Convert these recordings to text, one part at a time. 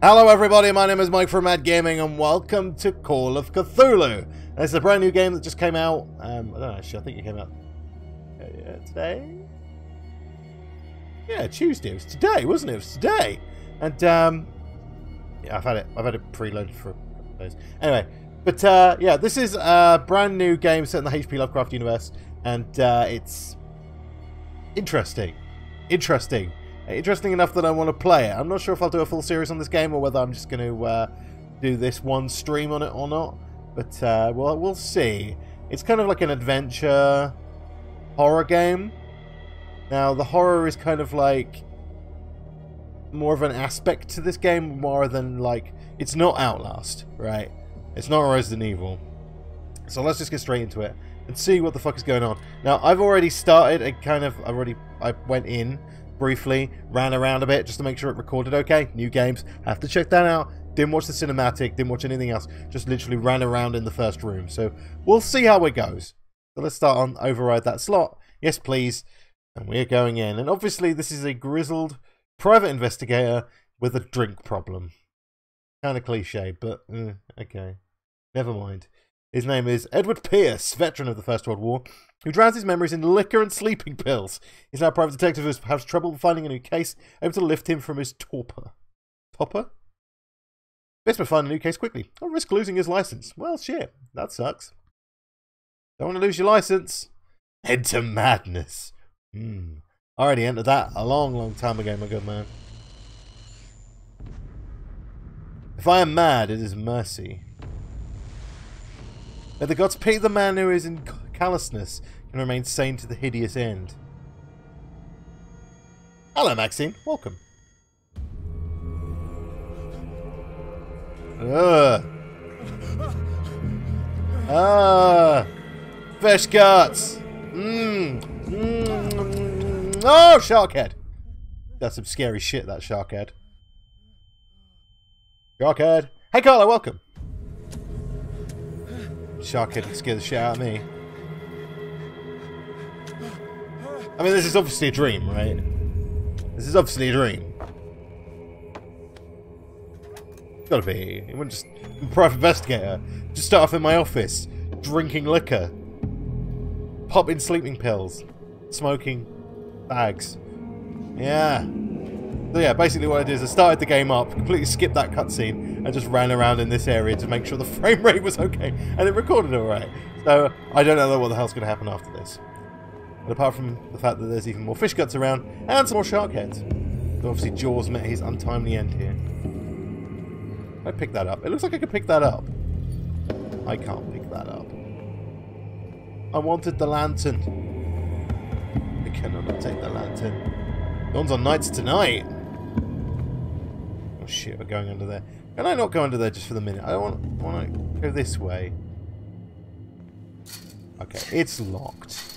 Hello everybody, my name is Mike from m.a.d Gaming and welcome to Call of Cthulhu. And it's a brand new game that just came out, I don't know actually, I think it came out today? Yeah, Tuesday, it was today, wasn't it? It was today. And yeah, I've had it preloaded for a couple of days. Anyway, but yeah, this is a brand new game set in the H.P. Lovecraft universe and it's interesting. Interesting enough that I want to play it. I'm not sure if I'll do a full series on this game or whether I'm just going to do this one stream on it or not. But well, we'll see. It's kind of like an adventure horror game. Now, the horror is kind of like more of an aspect to this game, more than like... It's not Outlast, right? It's not Resident Evil. So let's just get straight into it and see what the fuck is going on. Now, I've already started a kind of... I went in briefly, ran around a bit just to make sure it recorded okay. New games, have to check that out. Didn't watch the cinematic, didn't watch anything else. Just literally ran around in the first room. So we'll see how it goes. So let's start on override that slot. Yes, please. And we're going in. And obviously this is a grizzled private investigator with a drink problem. Kind of cliche, but okay. Never mind. His name is Edward Pierce, veteran of the First World War, who drowns his memories in liquor and sleeping pills. He's now a private detective who has trouble finding a new case, able to lift him from his torpor. Topper? Best to find a new case quickly, or risk losing his license. Well, shit, that sucks. Don't want to lose your license. Head to madness. I already entered that a long time ago, my good man. If I am mad, it is mercy. May the gods pity the man who is in callousness and remain sane to the hideous end. Hello, Maxine. Welcome. Fish guts. Oh, shark head. That's some scary shit, that shark head. Shark head. Hey, Carla, welcome. Shark head would scare the shit out of me. I mean, this is obviously a dream, right? This is obviously a dream. It's gotta be. It wouldn't just... I'm a private investigator. Just start off in my office, drinking liquor, popping sleeping pills, smoking bags. Yeah. So yeah, basically what I did is I started the game up, completely skipped that cutscene, and just ran around in this area to make sure the frame rate was okay, and it recorded alright. So I don't know what the hell's going to happen after this. But apart from the fact that there's even more fish guts around, and some more shark heads. So obviously Jaws met his untimely end here. I picked that up. It looks like I could pick that up. I can't pick that up. I wanted the lantern. I cannot take the lantern. Dawn's on nights tonight. Oh shit, we're going under there. Can I not go under there just for the minute? I don't want to go this way. Okay, it's locked.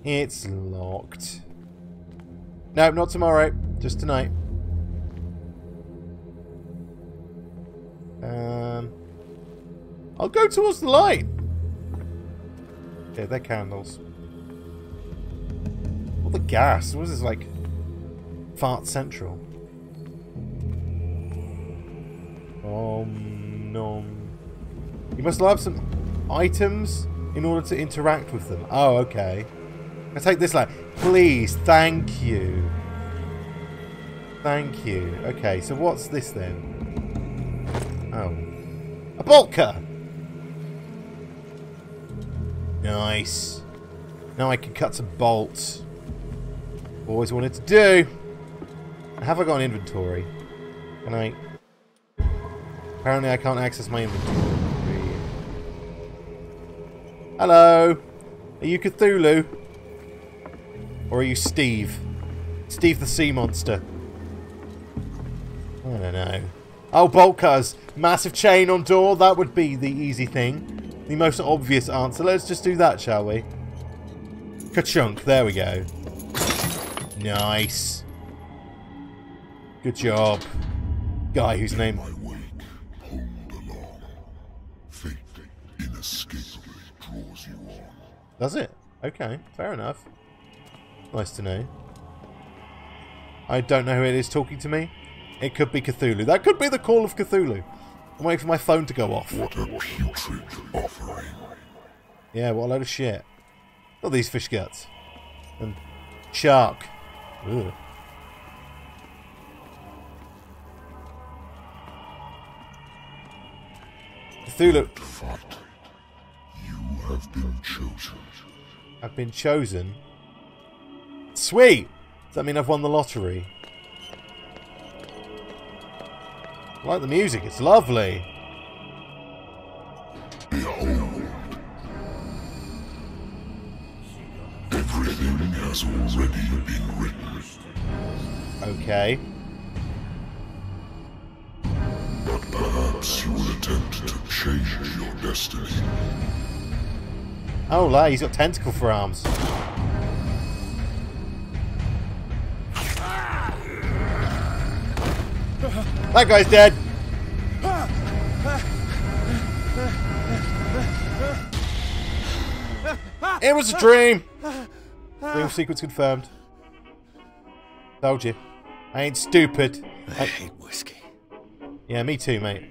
It's locked. No, not tomorrow. Just tonight. I'll go towards the light. Okay, they're candles. What the gas? What is this, like Fart Central? Nom. You must have some items in order to interact with them. Oh, okay. I take this light. Please, thank you. Thank you. Okay, so what's this then? Oh. A bolt cutter! Nice. Now I can cut some bolts. Always wanted to do. Have I got an inventory? Can I... Apparently I can't access my inventory. Hello. Are you Cthulhu? Or are you Steve? Steve the sea monster? I don't know. Oh, bolt cutters. Massive chain on door. That would be the easy thing. The most obvious answer. Let's just do that, shall we? Ka-chunk. There we go. Nice. Good job. Guy whose name... Fate inescapably draws you on. Does it? Okay, fair enough. Nice to know. I don't know who it is talking to me. It could be Cthulhu. That could be the call of Cthulhu. I'm waiting for my phone to go off. What a putrid offering. Yeah, what a load of shit. Look at these fish guts. And shark. Ugh. Cthulhu. Fight. You have been chosen. I've been chosen. Sweet! Does that mean I've won the lottery? I like the music, it's lovely. Behold. Everything has already been written. Okay. But perhaps you will attempt to change your destiny. Oh, la, he's got tentacle for arms. That guy's dead. It was a dream. Dream sequence confirmed. Told you. I ain't stupid. I hate whiskey. Yeah, me too, mate.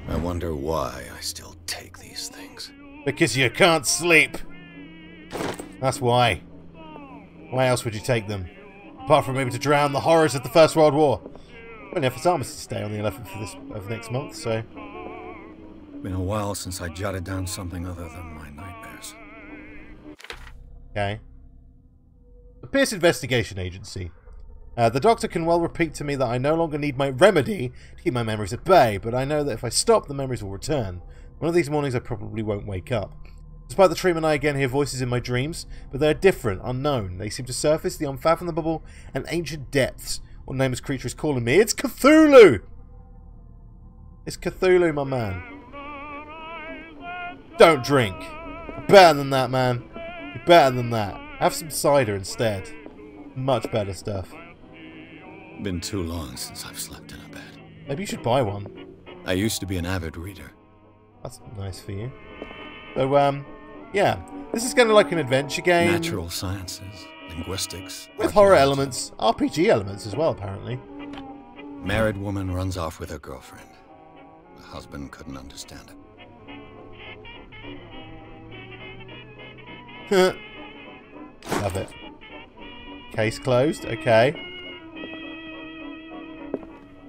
I wonder why I still take these things. Because you can't sleep. That's why. Why else would you take them? Apart from maybe to drown the horrors of the First World War. Well, Neff's Armistice Day on the 11th of next month, so... Been a while since I jotted down something other than my nightmares. Okay. The Pierce Investigation Agency. The doctor can well repeat to me that I no longer need my remedy to keep my memories at bay, but I know that if I stop, the memories will return. One of these mornings I probably won't wake up. Despite the treatment, I again hear voices in my dreams, but they are different, unknown. They seem to surface the unfathomable and ancient depths. What nameless creature is calling me? It's Cthulhu! It's Cthulhu, my man. Don't drink. You're better than that, man. You're better than that. Have some cider instead. Much better stuff. Been too long since I've slept in a bed. Maybe you should buy one. I used to be an avid reader. That's nice for you. So, yeah. This is kind of like an adventure game. Natural sciences, linguistics. With horror archaeology. elements. RPG elements as well, apparently. Married woman runs off with her girlfriend. The husband couldn't understand it. Love it. Case closed. Okay.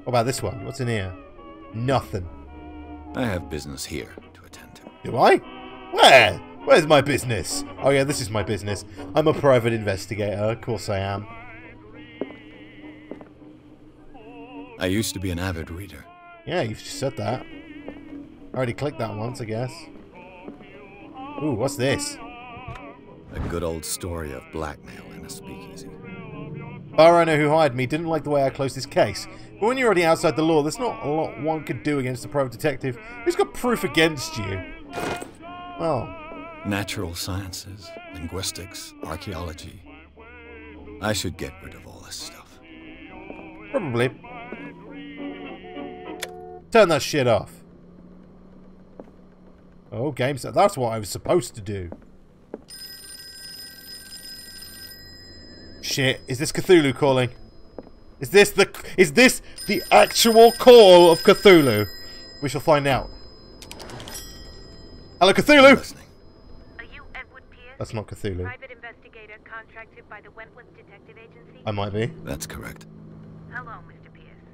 What about this one? What's in here? Nothing. I have business here to attend to. Do I? Where? Where's my business? Oh yeah, this is my business. I'm a private investigator. Of course I am. I used to be an avid reader. Yeah, you've just said that. I already clicked that once, I guess. Ooh, what's this? A good old story of blackmail in a speakeasy. Bar owner who hired me didn't like the way I closed his case. But when you're already outside the law, there's not a lot one could do against a private detective who's got proof against you. Oh. Natural sciences, linguistics, archaeology. I should get rid of all this stuff. Probably. Turn that shit off. Oh, game set. That's what I was supposed to do. Shit. Is this Cthulhu calling? Is this the actual call of Cthulhu? We shall find out. Hello, Cthulhu! Listening. Are you Edward Pierce? That's not Cthulhu. Private investigator contracted by the Wentworth Detective Agency? I might be. That's correct. Hello, Mr. Pierce.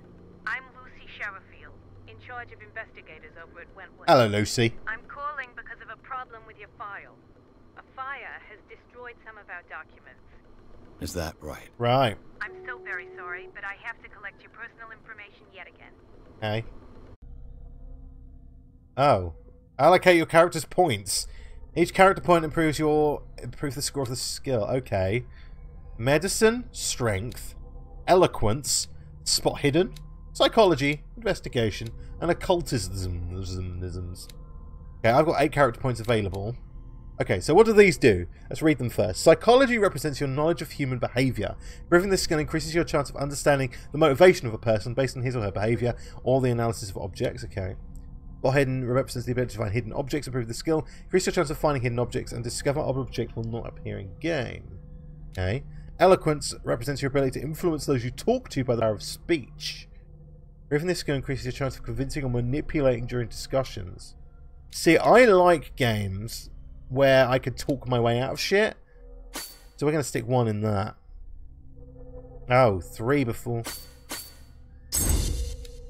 I'm Lucy Sherifield, in charge of investigators over at Wentworth. Hello, Lucy. I'm calling because of a problem with your file. A fire has destroyed some of our documents. Is that right? Right. I'm so very sorry, but I have to collect your personal information yet again. Okay. Oh. Allocate your character's points. Each character point improves the score of the skill. Okay. Medicine, strength, eloquence, spot hidden, psychology, investigation, and occultisms. Okay, I've got 8 character points available. Okay, so what do these do? Let's read them first. Psychology represents your knowledge of human behaviour. Improving this skill increases your chance of understanding the motivation of a person based on his or her behaviour or the analysis of objects. Okay. Spot hidden represents the ability to find hidden objects. Improve the skill. Increase your chance of finding hidden objects and discover objects will not appear in game. Okay. Eloquence represents your ability to influence those you talk to by the power of speech. Even this skill increases your chance of convincing or manipulating during discussions. See, I like games where I could talk my way out of shit. So we're going to stick 1 in that. Oh, 3 before.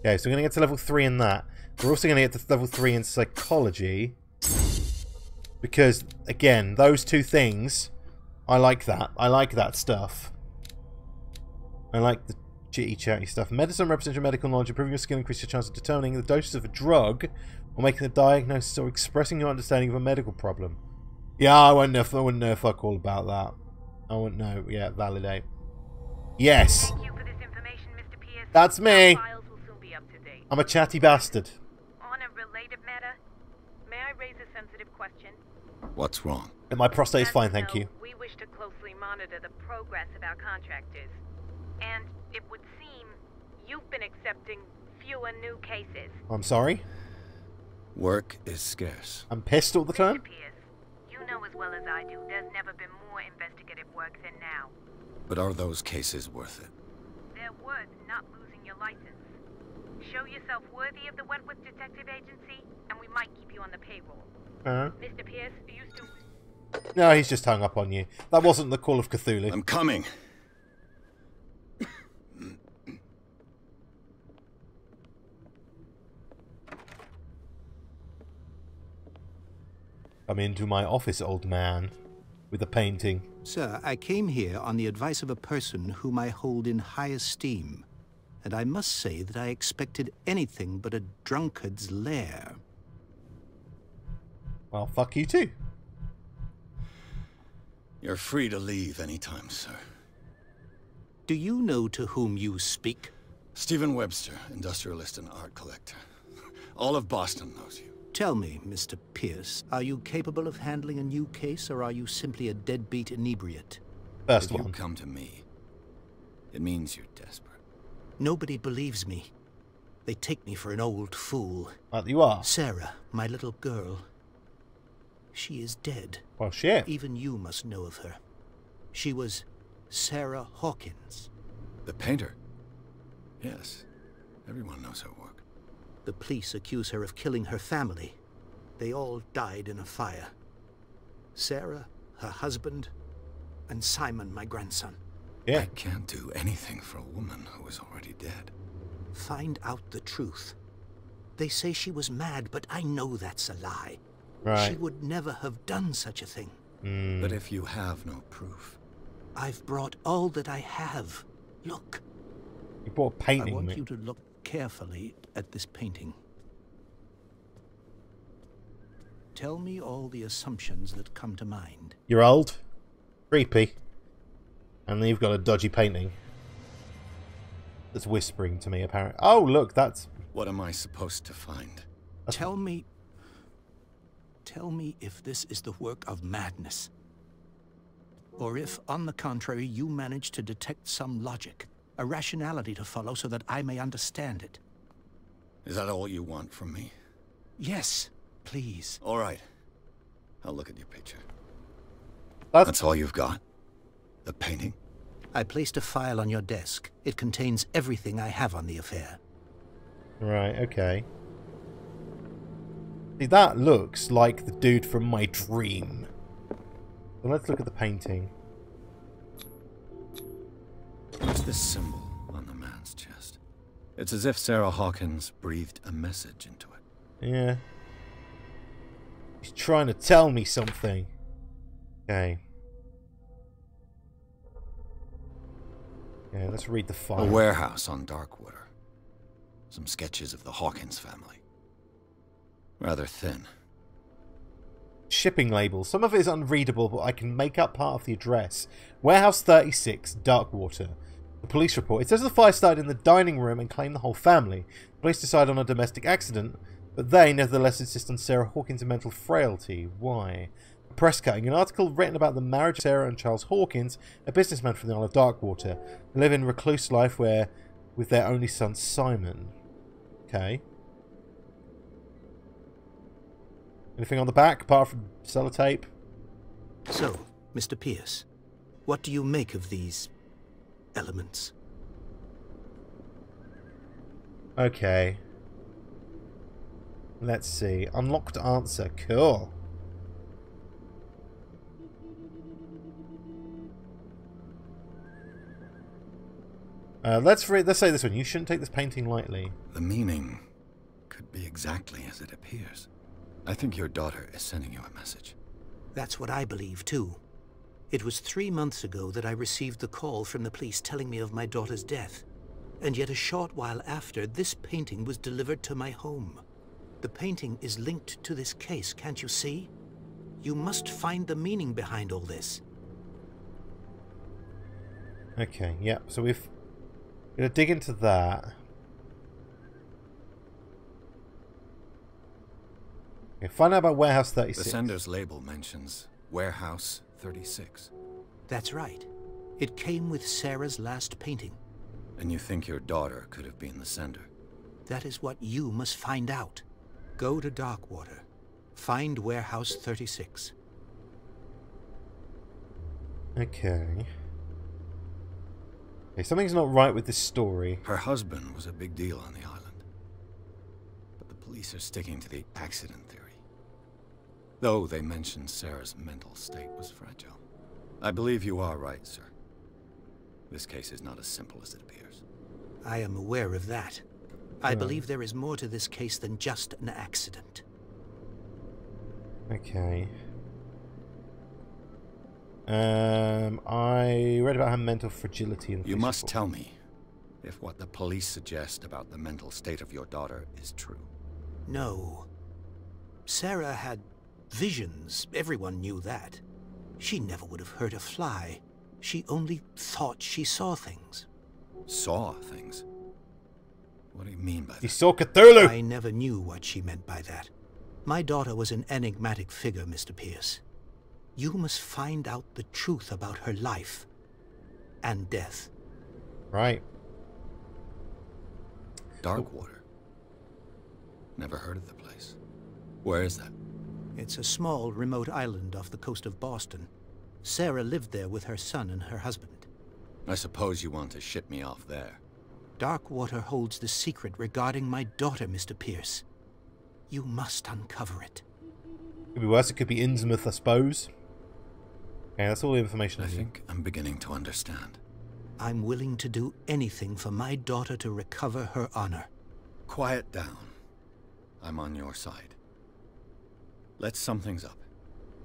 Okay, so we're going to get to level 3 in that. We're also going to get to level 3 in psychology. Because, again, those 2 things, I like that. I like that stuff. I like the chitty-chatty stuff. Medicine represents your medical knowledge. Improving your skill increases your chance of determining the doses of a drug or making the diagnosis or expressing your understanding of a medical problem. Yeah, I wouldn't know fuck all about that. I wouldn't know. Yeah, validate. Yes! Thank you for this information, Mr. Pierce. That's me! Our files will soon be up to date. I'm a chatty bastard. On a related matter, may I raise a sensitive question? What's wrong? And my prostate is As fine, you thank know, you. We wish to closely monitor the progress of our contractors. And it would seem you've been accepting fewer new cases. I'm sorry. Work is scarce. I'm pissed all the time. Mr. Pierce, you know as well as I do, there's never been more investigative work than now. But are those cases worth it? They're worth not losing your license. Show yourself worthy of the Wentworth Detective Agency, and we might keep you on the payroll. Mr. Pierce, are you still... No, he's just hung up on you. That wasn't the Call of Cthulhu. I'm coming. Come into my office, old man. With a painting. Sir, I came here on the advice of a person whom I hold in high esteem. And I must say that I expected anything but a drunkard's lair. Well, fuck you too. You're free to leave anytime, sir. Do you know to whom you speak? Stephen Webster, industrialist and art collector. All of Boston knows you. Tell me, Mr. Pierce, are you capable of handling a new case, or are you simply a deadbeat inebriate? First If one. you come to me, it means you're desperate. Nobody believes me. They take me for an old fool. Well, you are. Sarah, my little girl. She is dead. Well, shit. Even you must know of her. She was Sarah Hawkins. The painter? Yes. Everyone knows her work. The police accuse her of killing her family. They all died in a fire. Sarah, her husband, and Simon, my grandson. Yeah. I can't do anything for a woman who is already dead. Find out the truth. They say she was mad, but I know that's a lie. Right. She would never have done such a thing. But if you have no proof... I've brought all that I have. Look. You brought a painting, I want mate. you to look carefully at this painting. Tell me all the assumptions that come to mind. You're old. Creepy. And then you've got a dodgy painting. That's whispering to me, apparently. Oh, look, that's... What am I supposed to find? Tell me if this is the work of madness. Or if, on the contrary, you manage to detect some logic, a rationality to follow so that I may understand it. Is that all you want from me? Yes, please. All right. I'll look at your picture. That's... That's all you've got? The painting? I placed a file on your desk. It contains everything I have on the affair. Right, okay. See, that looks like the dude from my dream. So let's look at the painting. What's this symbol on the man's chest? It's as if Sarah Hawkins breathed a message into it. Yeah. He's trying to tell me something. Okay. Yeah, let's read the file. A warehouse on Darkwater. Some sketches of the Hawkins family. Rather thin. Shipping labels. Some of it is unreadable, but I can make up part of the address. Warehouse 36, Darkwater. The police report. It says the fire started in the dining room and claimed the whole family. The police decide on a domestic accident, but they nevertheless insist on Sarah Hawkins' mental frailty. Why? A press cutting. An article written about the marriage of Sarah and Charles Hawkins, a businessman from the Isle of Darkwater. They live in recluse life with their only son, Simon. Okay. Anything on the back apart from sellotape? So, Mr. Pierce, What do you make of these elements? Okay. Let's see. Unlocked answer. Cool. Let's say this one. You shouldn't take this painting lightly. The meaning could be exactly as it appears. I think your daughter is sending you a message. That's what I believe, too. It was 3 months ago that I received the call from the police telling me of my daughter's death. And yet a short while after, this painting was delivered to my home. The painting is linked to this case, can't you see? You must find the meaning behind all this. Okay, yeah, so we're going to dig into that. Okay, find out about Warehouse 36. The sender's label mentions Warehouse 36. That's right. It came with Sarah's last painting. And you think your daughter could have been the sender? That is what you must find out. Go to Darkwater. Find Warehouse 36. Okay. Okay, something's not right with this story. Her husband was a big deal on the island. But the police are sticking to the accident theory. Though they mentioned Sarah's mental state was fragile. I believe you are right, sir. This case is not as simple as it appears. I am aware of that. I believe there is more to this case than just an accident. Okay. I read about her mental fragility in the You must tell me if what the police suggest about the mental state of your daughter is true. No. Sarah had visions. Everyone knew that. She never would have hurt a fly. She only thought she saw things. Saw things? What do you mean by that? You saw Cthulhu! I never knew what she meant by that. My daughter was an enigmatic figure, Mr. Pierce. You must find out the truth about her life and death. Right. Darkwater. Never heard of the place. Where is that? It's a small, remote island off the coast of Boston. Sarah lived there with her son and her husband. I suppose you want to ship me off there. Darkwater holds the secret regarding my daughter, Mr. Pierce. You must uncover it. Could be worse. It could be Innsmouth, I suppose. Okay, that's all the information I I need. think I'm beginning to understand. I'm willing to do anything for my daughter to recover her honor. Quiet down. I'm on your side. Let's sum things up.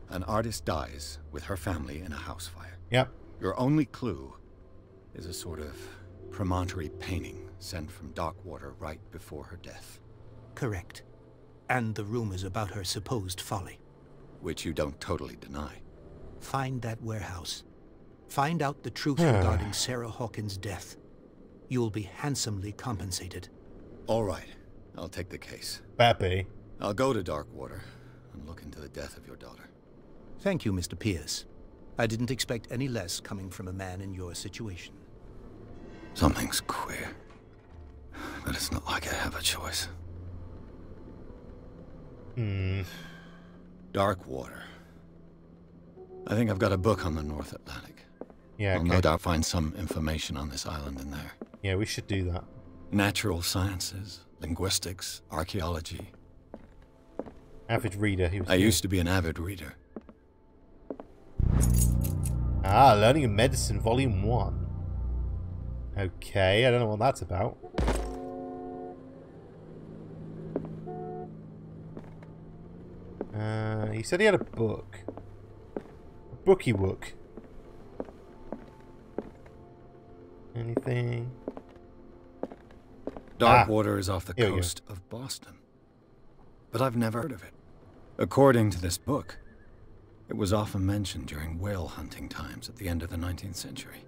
An artist dies with her family in a house fire. Yep. Your only clue is a sort of promontory painting sent from Darkwater right before her death. Correct. And the rumors about her supposed folly. Which you don't totally deny. Find that warehouse. Find out the truth regarding Sarah Hawkins' death. You'll be handsomely compensated. All right. I'll take the case. Bappy. I'll go to Darkwater and look into the death of your daughter. Thank you, Mr. Pierce. I didn't expect any less coming from a man in your situation. Something's queer. But it's not like I have a choice. Darkwater. I think I've got a book on the North Atlantic. Yeah, I'll no doubt find some information on this island in there. Yeah, we should do that. Natural sciences, linguistics, archaeology. Avid reader. I used to be an avid reader. Ah, Learning of Medicine, Volume 1. Okay, I don't know what that's about. He said he had a book. A bookie book. Anything? Darkwater is off the coast of Boston. But I've never heard of it. According to this book, it was often mentioned during whale hunting times at the end of the 19th century.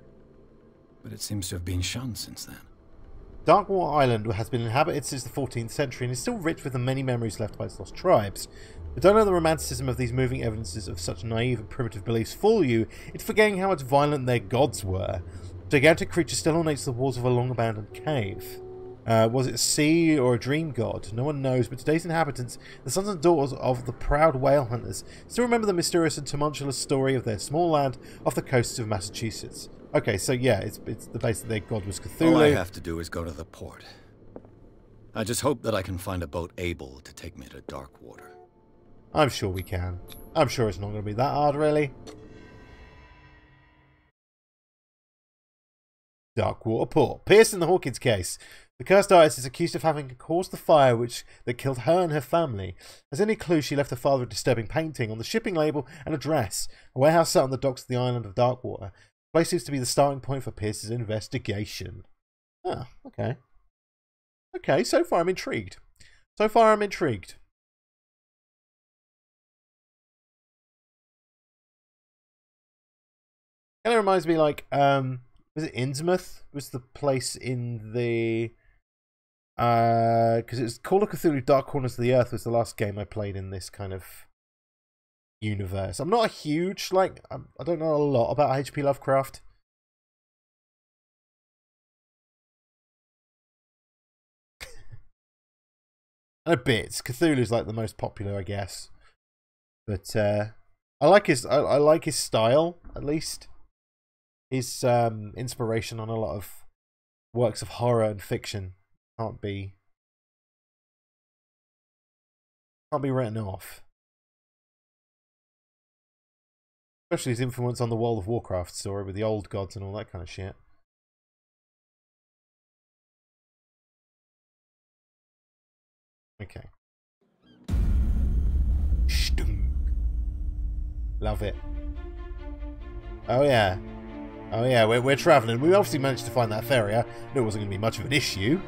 But it seems to have been shunned since then. Darkwater Island has been inhabited since the 14th century and is still rich with the many memories left by its lost tribes. But don't let the romanticism of these moving evidences of such naive and primitive beliefs fool you into forgetting how much violent their gods were. Gigantic creatures still ornate the walls of a long-abandoned cave. Was it a sea or a dream god? No one knows, but today's inhabitants, the sons and daughters of the proud whale hunters, still remember the mysterious and tumultuous story of their small land off the coasts of Massachusetts. Okay, so yeah, it's the base that their god was Cthulhu. All I have to do is go to the port. I just hope that I can find a boat able to take me to dark water. I'm sure we can. I'm sure it's not going to be that hard, really. Darkwater Port. Pierce in the Hawkins case. The cursed artist is accused of having caused the fire that killed her and her family. As any clue, she left her father a disturbing painting on the shipping label and address. A warehouse set on the docks of the island of Darkwater. The place seems to be the starting point for Pierce's investigation. Ah, okay. Okay, so far I'm intrigued. So far I'm intrigued. Kind of reminds me, like, was it Innsmouth? Was the place in the... because it was Call of Cthulhu Dark Corners of the Earth was the last game I played in this kind of universe. I'm not a huge, like, I don't know a lot about H.P. Lovecraft. And a bit. Cthulhu's like the most popular, I guess. But I like his style, at least. His inspiration on a lot of works of horror and fiction can't be written off. Especially his influence on the World of Warcraft story with the old gods and all that kind of shit. Okay. Stunk. Love it. Oh yeah. Oh yeah, we're travelling. We obviously managed to find that ferry. I knew it wasn't going to be much of an issue.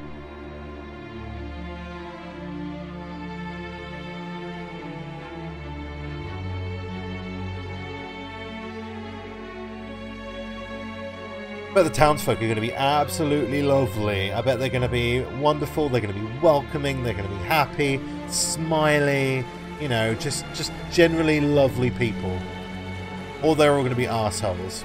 I bet the townsfolk are going to be absolutely lovely. I bet they're going to be wonderful. They're going to be welcoming. They're going to be happy, smiley. You know, just generally lovely people. Or they're all going to be arseholes.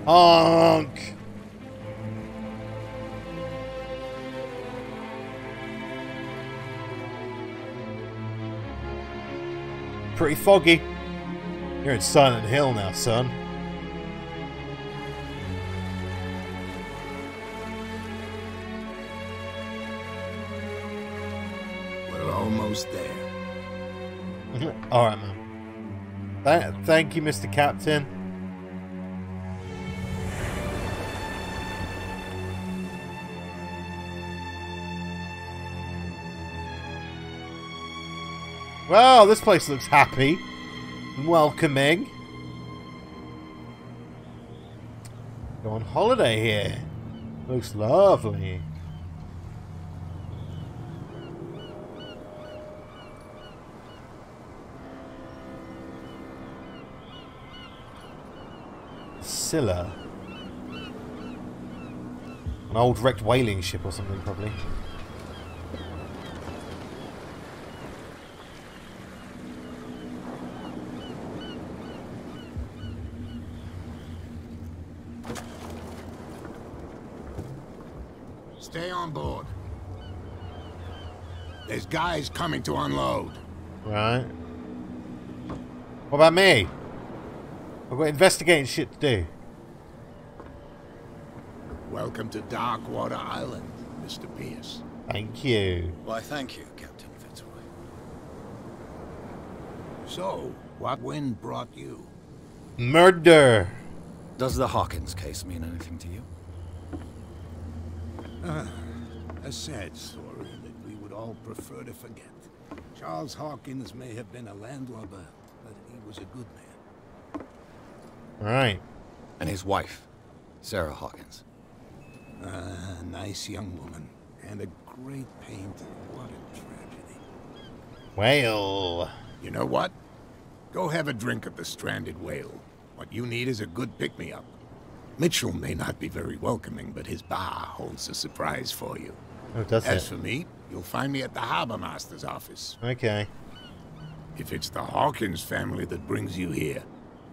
Honk! Pretty foggy. You're in Silent Hill now, son. We're almost there. Alright, man. Thank you, Mr. Captain. Wow, this place looks happy and welcoming. Go on holiday here. Looks lovely. Scylla. An old wrecked whaling ship or something, probably. Stay on board. There's guys coming to unload. Right. What about me? I've got investigating shit to do. Welcome to Darkwater Island, Mr. Pierce. Thank you. Why, thank you, Captain Fitzroy. So, what wind brought you? Murder. Does the Hawkins case mean anything to you? A sad story that we would all prefer to forget. Charles Hawkins may have been a landlubber, but he was a good man. Right. And his wife, Sarah Hawkins. A nice young woman, and a great painter. What a tragedy. Well. You know what? Go have a drink at the Stranded Whale. What you need is a good pick-me-up. Mitchell may not be very welcoming, but his bar holds a surprise for you. Oh, does it? As for me, you'll find me at the Harbor Master's office. Okay. If it's the Hawkins family that brings you here,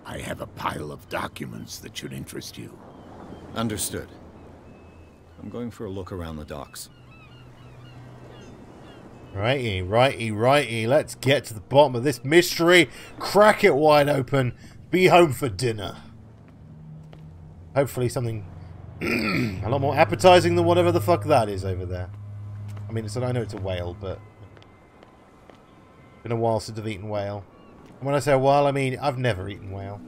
I have a pile of documents that should interest you. Understood. I'm going for a look around the docks. Righty, righty, righty. Let's get to the bottom of this mystery. Crack it wide open. Be home for dinner. Hopefully something a lot more appetizing than whatever the fuck that is over there. I mean, I know it's a whale, but it's been a while since I've eaten whale. And when I say a while, I mean I've never eaten whale.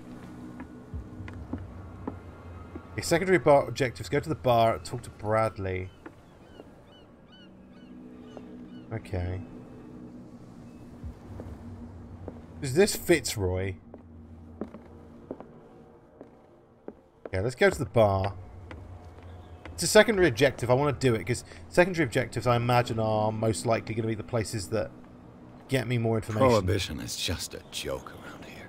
Okay, secondary bar objectives. Go to the bar, talk to Bradley. Okay. Is this Fitzroy? Okay, let's go to the bar. It's a secondary objective. I want to do it because secondary objectives, I imagine, are most likely going to be the places that get me more information. Prohibition is just a joke around here.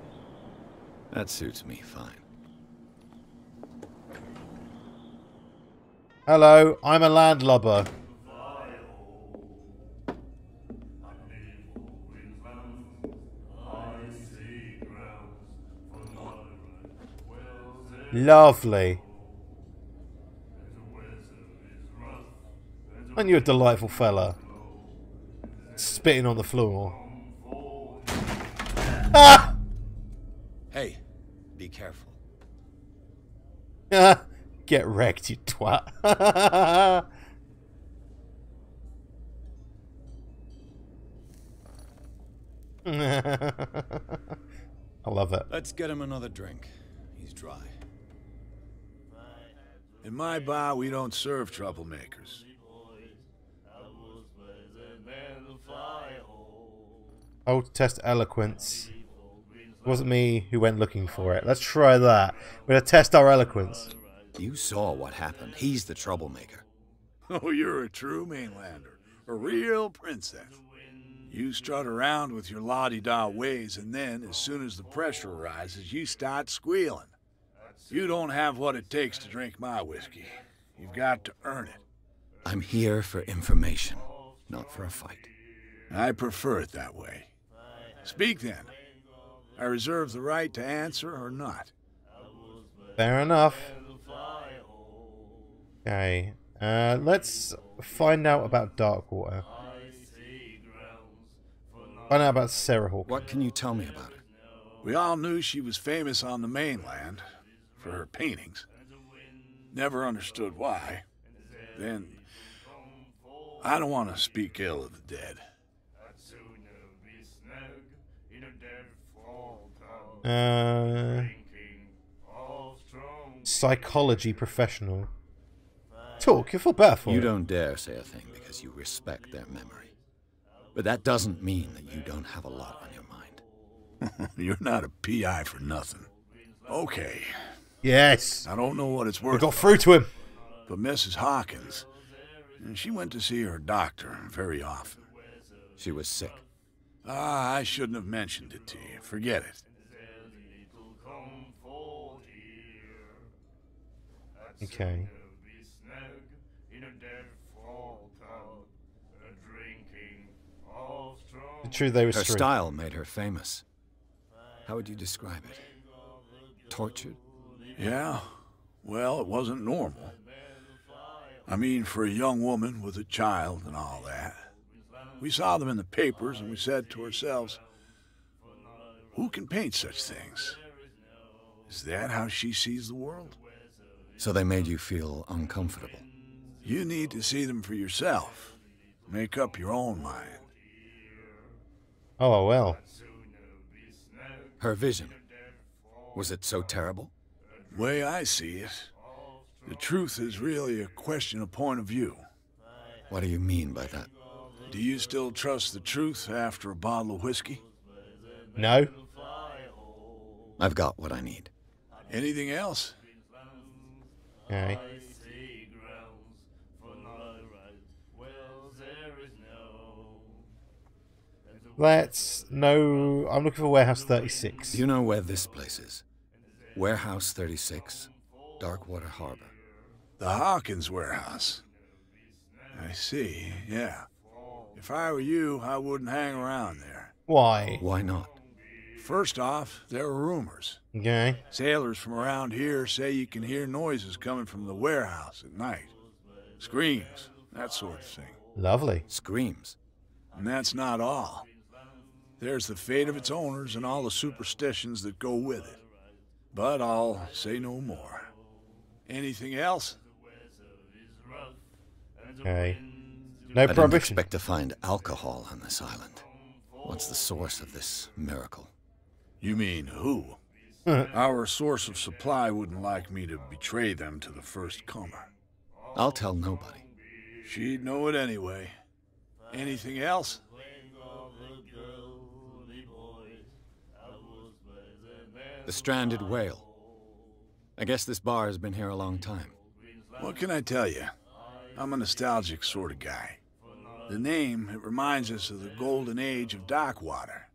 That suits me fine. Hello, I'm a landlubber. Lovely. Aren't you a delightful fella? Spitting on the floor. Ah! Hey, be careful. Get wrecked, you twat. I love it. Let's get him another drink. He's dry. In my bar, we don't serve troublemakers. Oh, test eloquence. It wasn't me who went looking for it. Let's try that. We're going to test our eloquence. You saw what happened. He's the troublemaker. Oh, you're a true mainlander. A real princess. You strut around with your la-di-da ways, and then, as soon as the pressure arises, you start squealing. You don't have what it takes to drink my whiskey. You've got to earn it. I'm here for information, not for a fight. I prefer it that way. Speak then. I reserve the right to answer or not. Fair enough. Okay. Let's find out about Darkwater. Find out about Sarah Hawkins. What can you tell me about her? We all knew she was famous on the mainland for her paintings. Never understood why. Then, I don't want to speak ill of the dead. Psychology professional. Talk, you feel better for You it. don't dare say a thing because you respect their memory. But that doesn't mean that you don't have a lot on your mind. You're not a PI for nothing. Okay. Yes. I don't know what it's We worth. got through to him. But Mrs. Hawkins, she went to see her doctor very often. She was sick. Ah, I shouldn't have mentioned it to you. Forget it. Okay. The truth they were Her straight. style made her famous. How would you describe it? Tortured? Yeah? Well, it wasn't normal. I mean, for a young woman with a child and all that. We saw them in the papers and we said to ourselves, who can paint such things? Is that how she sees the world? So they made you feel uncomfortable. You need to see them for yourself. Make up your own mind. Oh, well. Her vision. Was it so terrible? Way I see it, the truth is really a question of point of view. What do you mean by that? Do you still trust the truth after a bottle of whiskey? No. I've got what I need. Anything else? Okay. Let's know. I'm looking for warehouse 36. Do you know where this place is? Warehouse 36, Darkwater Harbor. The Hawkins warehouse. I see, yeah. If I were you, I wouldn't hang around there. Why? Why not? First off, there are rumors. Okay. Sailors from around here say you can hear noises coming from the warehouse at night. Screams, that sort of thing. Lovely. Screams. And that's not all. There's the fate of its owners and all the superstitions that go with it. But I'll say no more. Anything else? Okay. No I didn't prohibition. expect to find alcohol on this island. What's the source of this miracle? You mean who? Our source of supply wouldn't like me to betray them to the first comer. I'll tell nobody. She'd know it anyway. Anything else? The stranded whale. I guess this bar has been here a long time. What can I tell you? I'm a nostalgic sort of guy. The name, it reminds us of the golden age of dockwater.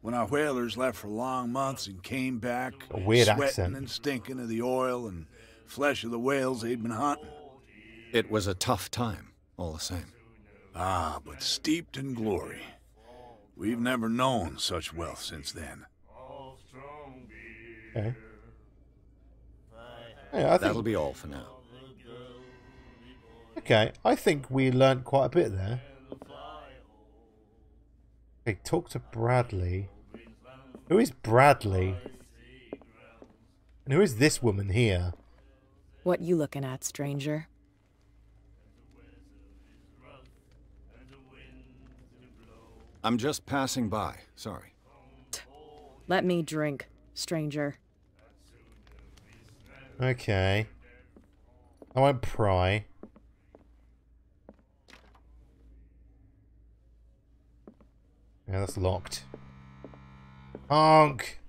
When our whalers left for long months and came back, A weird sweating accent. and stinking of the oil and flesh of the whales they'd been hunting. It was a tough time, all the same. Ah, but steeped in glory. We've never known such wealth since then. Okay. Yeah, I think. That'll be all for now. Okay, I think we learned quite a bit there. Okay, talk to Bradley. Who is Bradley? And who is this woman here? What you looking at, stranger? I'm just passing by. Sorry. Let me drink, stranger. Okay. I won't pry. Yeah, that's locked. Honk!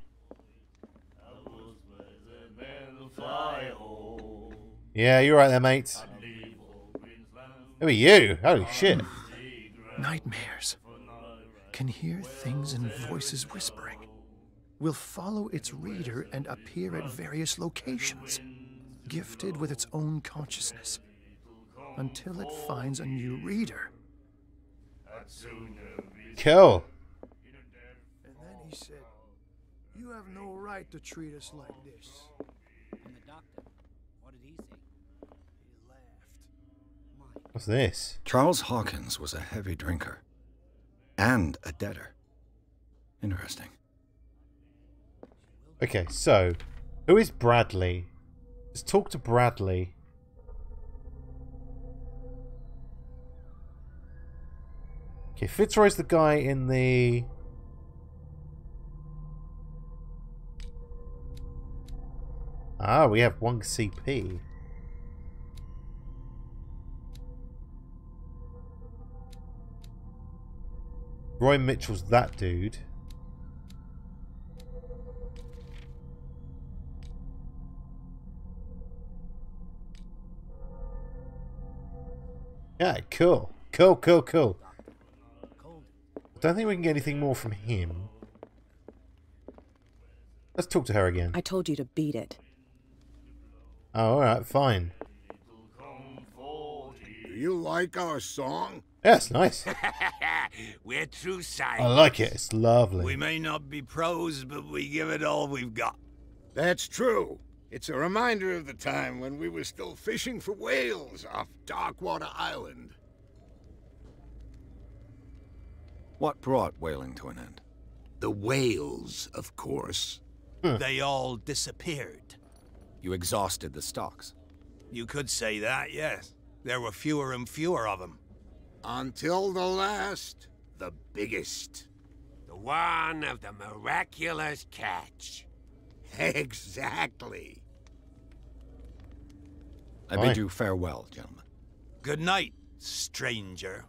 Yeah, you're right there, mate. Who are you? Holy shit. Nightmares. Can hear things and voices whispering. Will follow its reader and appear at various locations, gifted with its own consciousness, until it finds a new reader. Cool. And then he said, "You have no right to treat us like this." And the doctor, what did he say? He laughed. What's this? Charles Hawkins was a heavy drinker. And a debtor. Interesting. Okay, so, who is Bradley? Let's talk to Bradley. Okay, Fitzroy's the guy in the... Ah, we have 1 CP. Roy Mitchell's that dude. Yeah, cool. Cool. Don't think we can get anything more from him. Let's talk to her again. I told you to beat it. Oh, alright, fine. Do you like our song? Yeah, it's nice. We're true science. I like it. It's lovely. We may not be pros, but we give it all we've got. That's true. It's a reminder of the time when we were still fishing for whales off Darkwater Island. What brought whaling to an end? The whales, of course. They all disappeared. You exhausted the stocks. You could say that, yes. There were fewer and fewer of them. Until the last, the biggest. The one of the miraculous catch. Exactly. I bid you farewell, gentlemen. Good night, stranger.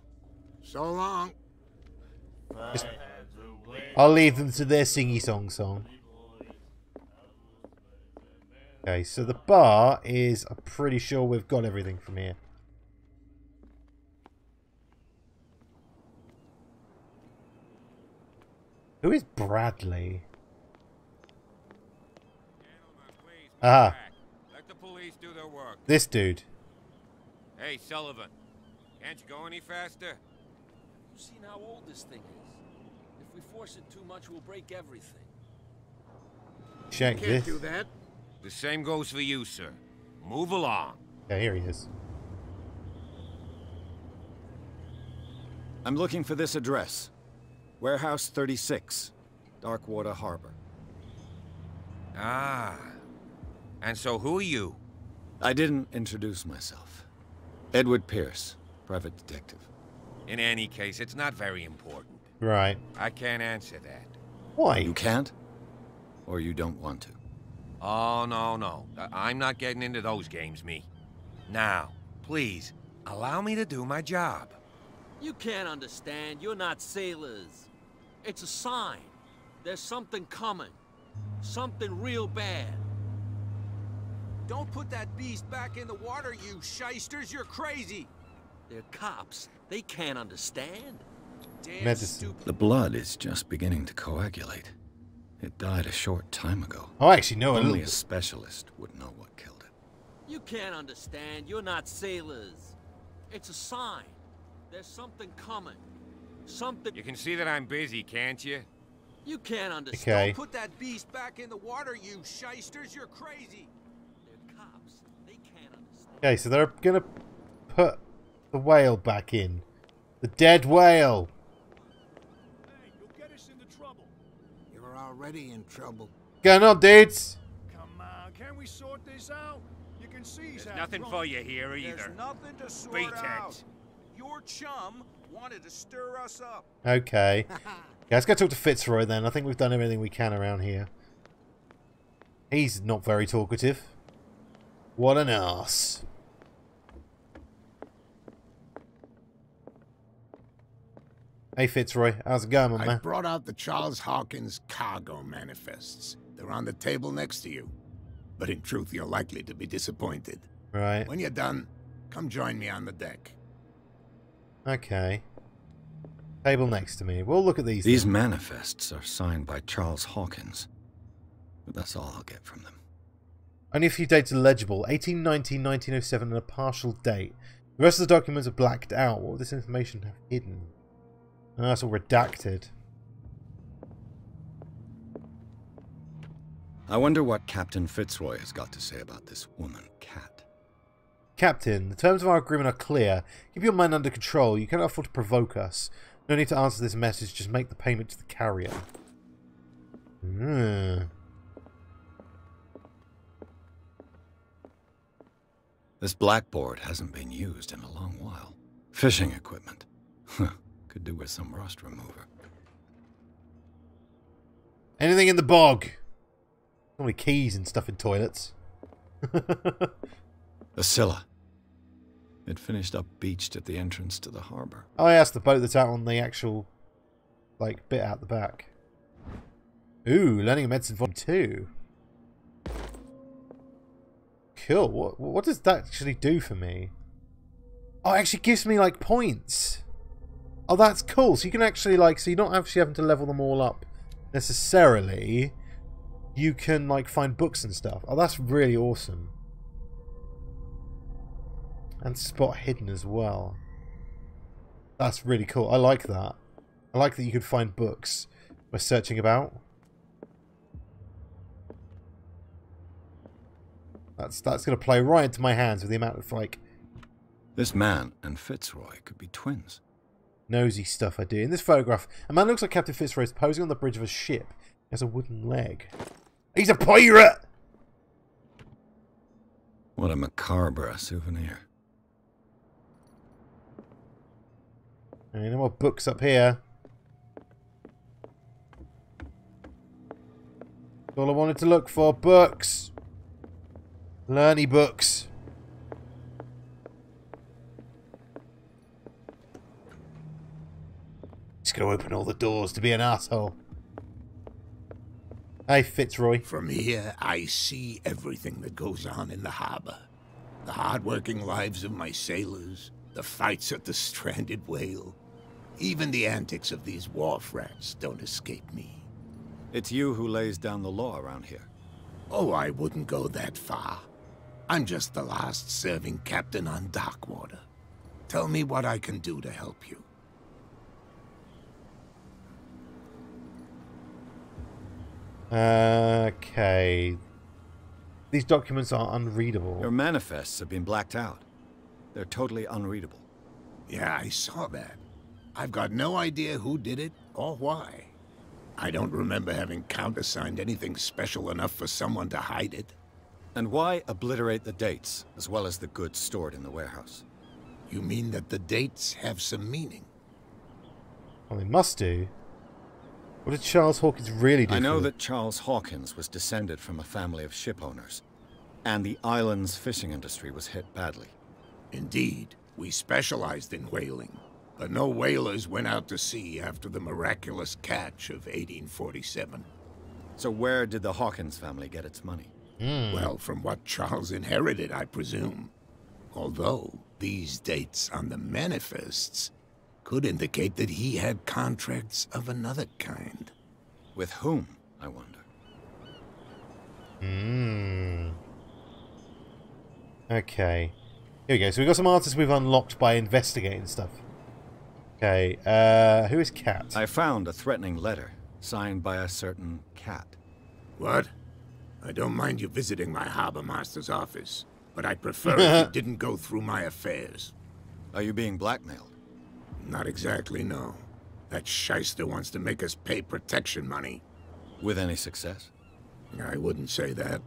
So long. I'll leave them to their singy song. Okay, so the bar is... I'm pretty sure we've got everything from here. Who is Bradley? Ah. Let the police do their work. This dude. Hey, Sullivan. Can't you go any faster? You've seen how old this thing is. If we force it too much, we'll break everything. Check Can't this. do that. The same goes for you, sir. Move along. Yeah, here he is. I'm looking for this address. Warehouse 36, Darkwater Harbor. Ah. And so who are you? I didn't introduce myself. Edward Pierce, private detective. In any case, it's not very important. Right. I can't answer that. Why? You can't? Or you don't want to? Oh, no. I'm not getting into those games, me. Now, please, allow me to do my job. You can't understand. You're not sailors. It's a sign. There's something coming. Something real bad. Don't put that beast back in the water, you shysters. You're crazy. They're cops. They can't understand. Damn Medicine. stupid. The blood is just beginning to coagulate. It died a short time ago. Oh, I actually know a Only little a bit. specialist would know what killed it. You can't understand. You're not sailors. It's a sign. There's something coming. Something... You can see that I'm busy, can't you? You can't understand. Okay. Don't put that beast back in the water, you shysters. You're crazy. They're cops. They can't understand. Okay, so they're gonna put the whale back in. The dead whale. Hey, you'll get us into trouble. You're already in trouble. Going on, dudes? Come on, can we sort this out? You can see he's There's nothing for you here either. There's nothing to sort Beat out. it. Your chum wanted to stir us up. Okay. Yeah, let's go talk to Fitzroy then. I think we've done everything we can around here. He's not very talkative. What an ass. Hey Fitzroy, how's it going, my I man? brought out the Charles Hawkins cargo manifests. They're on the table next to you. But in truth, you're likely to be disappointed. Right. When you're done, come join me on the deck. Okay. Table next to me. We'll look at these. These then. manifests are signed by Charles Hawkins. But that's all I'll get from them. Only a few dates are legible. 1890, 1907, and a partial date. The rest of the documents are blacked out. What would this information have hidden? Oh, that's all redacted. I wonder what Captain Fitzroy has got to say about this woman, Cat. Captain, the terms of our agreement are clear. Keep your men under control. You cannot afford to provoke us. No need to answer this message. Just make the payment to the carrier. This blackboard hasn't been used in a long while. Fishing equipment. Could do with some rust remover. Anything in the bog? Only keys and stuff in toilets. The Scylla. It finished up beached at the entrance to the harbor. Oh, yeah, that's the boat that's out on the actual, like, bit out the back. Ooh, learning a medicine volume 2. Cool. What does that actually do for me? Oh, it actually gives me, like, points. Oh, that's cool. So you can actually, like, so you're not actually having to level them all up necessarily. You can, like, find books and stuff. Oh, that's really awesome. And spot hidden as well. That's really cool. I like that. I like that you could find books by searching about. That's going to play right into my hands with the amount of, like... This man and Fitzroy could be twins. Nosy stuff I do. In this photograph, a man looks like Captain Fitzroy is posing on the bridge of a ship. He has a wooden leg. He's a pirate! What a macabre souvenir. Any more books up here? That's all I wanted to look for. Books. Learny books. Just gonna open all the doors to be an asshole. Hey, Fitzroy. From here, I see everything that goes on in the harbor. The hard-working lives of my sailors, the fights at the stranded whale. Even the antics of these wharf rats don't escape me. It's you who lays down the law around here. Oh, I wouldn't go that far. I'm just the last serving captain on Darkwater. Tell me what I can do to help you. Okay. These documents are unreadable. Your manifests have been blacked out. They're totally unreadable. Yeah, I saw that. I've got no idea who did it or why. I don't remember having countersigned anything special enough for someone to hide it. And why obliterate the dates, as well as the goods stored in the warehouse? You mean that the dates have some meaning? Well, they must do. What did Charles Hawkins really do? I know that Charles Hawkins was descended from a family of ship owners, and the island's fishing industry was hit badly. Indeed, we specialized in whaling, but no whalers went out to sea after the miraculous catch of 1847. So where did the Hawkins family get its money? Well, from what Charles inherited, I presume. Although, these dates on the manifests could indicate that he had contracts of another kind. With whom, I wonder? Okay. Here we go. So we've got some answers we've unlocked by investigating stuff. Okay. Who is Cat? I found a threatening letter signed by a certain Cat. What? I don't mind you visiting my harbor master's office, but I'd prefer if you didn't go through my affairs. Are you being blackmailed? Not exactly, no. That shyster wants to make us pay protection money. With any success? I wouldn't say that,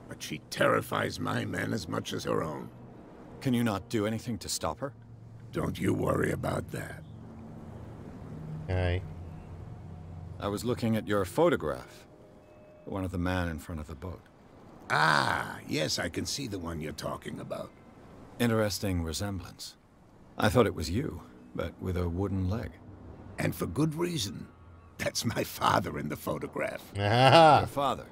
but she terrifies my men as much as her own. Can you not do anything to stop her? Don't you worry about that. Okay. I was looking at your photograph. The one of the man in front of the boat. Ah, yes, I can see the one you're talking about. Interesting resemblance. I thought it was you, but with a wooden leg. And for good reason. That's my father in the photograph. Ah. Your father?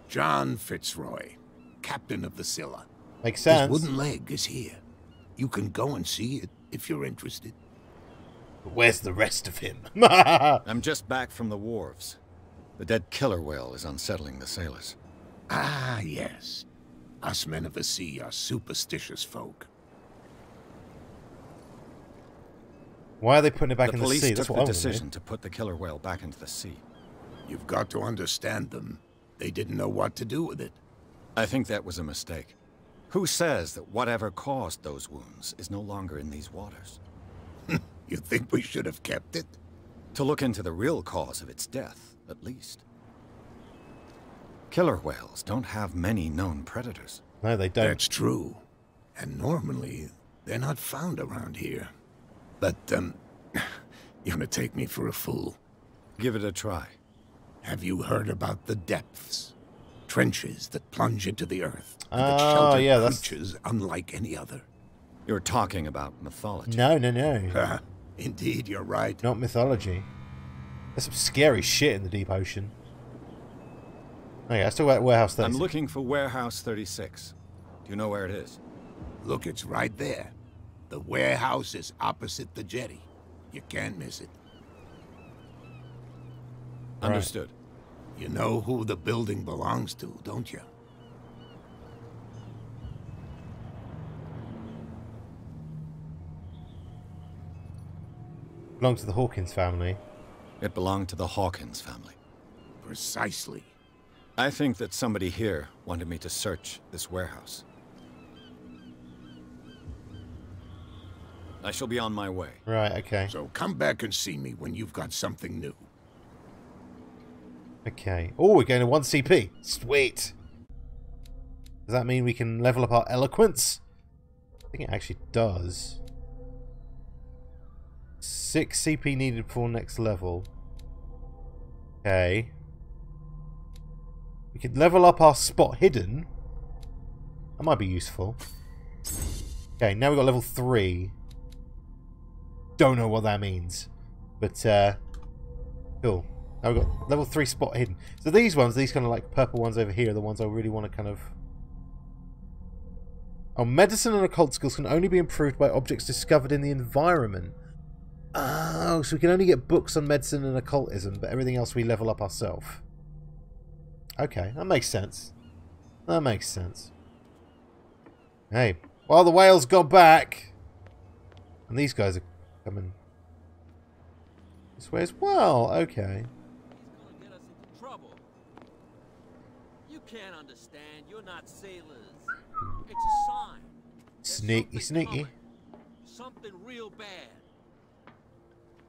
John Fitzroy, captain of the Scylla. Makes sense. His wooden leg is here. You can go and see it if you're interested. Where's the rest of him? I'm just back from the wharves. The dead killer whale is unsettling the sailors. Ah, yes. Us men of the sea are superstitious folk. Why are they putting it back in the sea? The police That's took what the I wanna know. decision to put the killer whale back into the sea. You've got to understand them. They didn't know what to do with it. I think that was a mistake. Who says that whatever caused those wounds is no longer in these waters? You think we should have kept it? To look into the real cause of its death, at least. Killer whales don't have many known predators. No, they don't. That's true. And normally, they're not found around here. But, you're gonna take me for a fool. Give it a try. Have you heard about the depths? Trenches that plunge into the earth. Oh, that shelter yeah, that's... creatures unlike any other. You're talking about mythology. No, no, no. Indeed, you're right. Not mythology. There's some scary shit in the deep ocean. Okay, let's talk about Warehouse 36. I'm looking for Warehouse 36. Do you know where it is? Look, it's right there. The warehouse is opposite the jetty. You can't miss it. Understood. You know who the building belongs to, don't you? Belongs to the Hawkins family. It belonged to the Hawkins family. Precisely. I think that somebody here wanted me to search this warehouse. I shall be on my way. Right, okay. So come back and see me when you've got something new. Okay. Oh, we're going to 1 CP. Sweet. Does that mean we can level up our eloquence? I think it actually does. 6 CP needed for next level. Okay. We could level up our spot hidden. That might be useful. Okay, now we've got level 3. Don't know what that means. But, cool. Now we've got level 3 spot hidden. So these ones, these kind of like purple ones over here, are the ones I really want to kind of... Oh, medicine and occult skills can only be improved by objects discovered in the environment. Oh, so we can only get books on medicine and occultism, but everything else we level up ourselves. Okay, that makes sense. That makes sense. Hey, well, the whales got back. And these guys are coming this way as well. Okay. He's gonna get us into trouble. can't understand. You're not sailors. It's a sign. Sneaky, sneaky. Coming. Something real bad.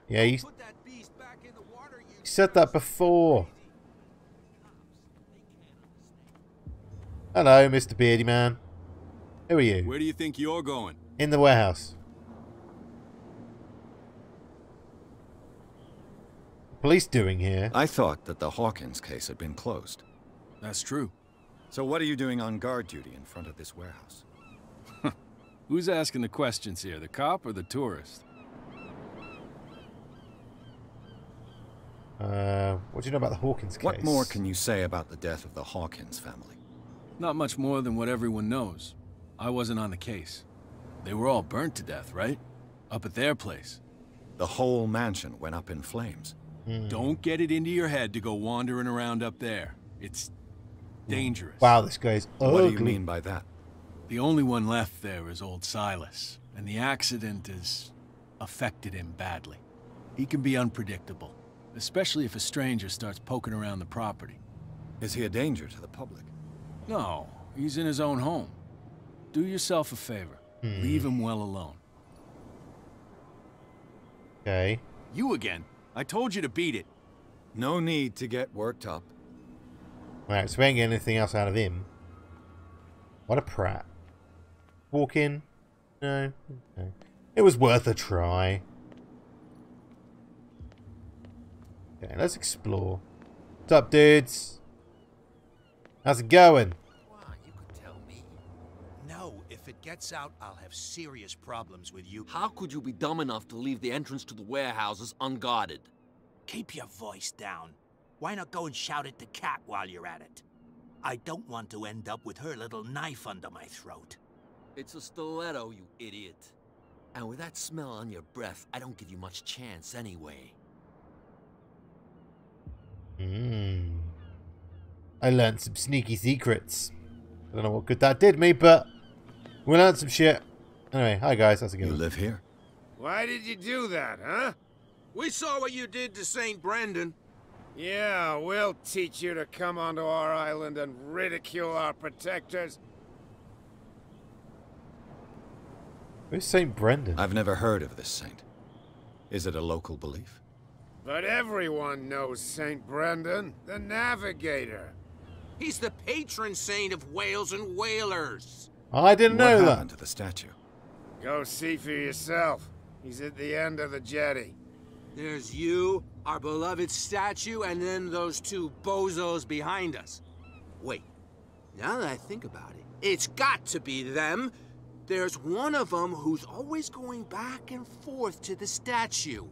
Yeah, you Put that beast back in the water, you said that before. Hello, Mr. Beardy Man. Who are you? Where do you think you're going? In the warehouse. Police doing here? I thought that the Hawkins case had been closed. That's true. So what are you doing on guard duty in front of this warehouse? Who's asking the questions here, the cop or the tourist? What do you know about the Hawkins case? What more can you say about the death of the Hawkins family? Not much more than what everyone knows. I wasn't on the case. They were all burnt to death, right? Up at their place. The whole mansion went up in flames. Don't get it into your head to go wandering around up there. It's dangerous. Wow, this guy's ugly. What do you mean by that? The only one left there is old Silas, and the accident has affected him badly. He can be unpredictable, especially if a stranger starts poking around the property. Is he a danger to the public? No, he's in his own home. Do yourself a favor. Leave him well alone. Okay. You again. I told you to beat it. No need to get worked up. Right, so we ain't getting anything else out of him. What a prat. Walk in? No. Okay. It was worth a try. Okay, let's explore. What's up, dudes? How's it going? You could tell me. No, if it gets out, I'll have serious problems with you. How could you be dumb enough to leave the entrance to the warehouses unguarded? Keep your voice down. Why not go and shout at the cat while you're at it? I don't want to end up with her little knife under my throat. It's a stiletto, you idiot. And with that smell on your breath, I don't give you much chance anyway. I learned some sneaky secrets. I don't know what good that did me, but we learned some shit. Anyway, hi guys, how's it going? You live here? Why did you do that, huh? We saw what you did to St. Brendan. Yeah, we'll teach you to come onto our island and ridicule our protectors. Who's St. Brendan? I've never heard of this saint. Is it a local belief? But everyone knows St. Brendan, the navigator. He's the patron saint of whales and whalers. I didn't know that. What happened to the statue? Go see for yourself. He's at the end of the jetty. There's you, our beloved statue, and then those two bozos behind us. Wait, now that I think about it, it's got to be them. There's one of them who's always going back and forth to the statue.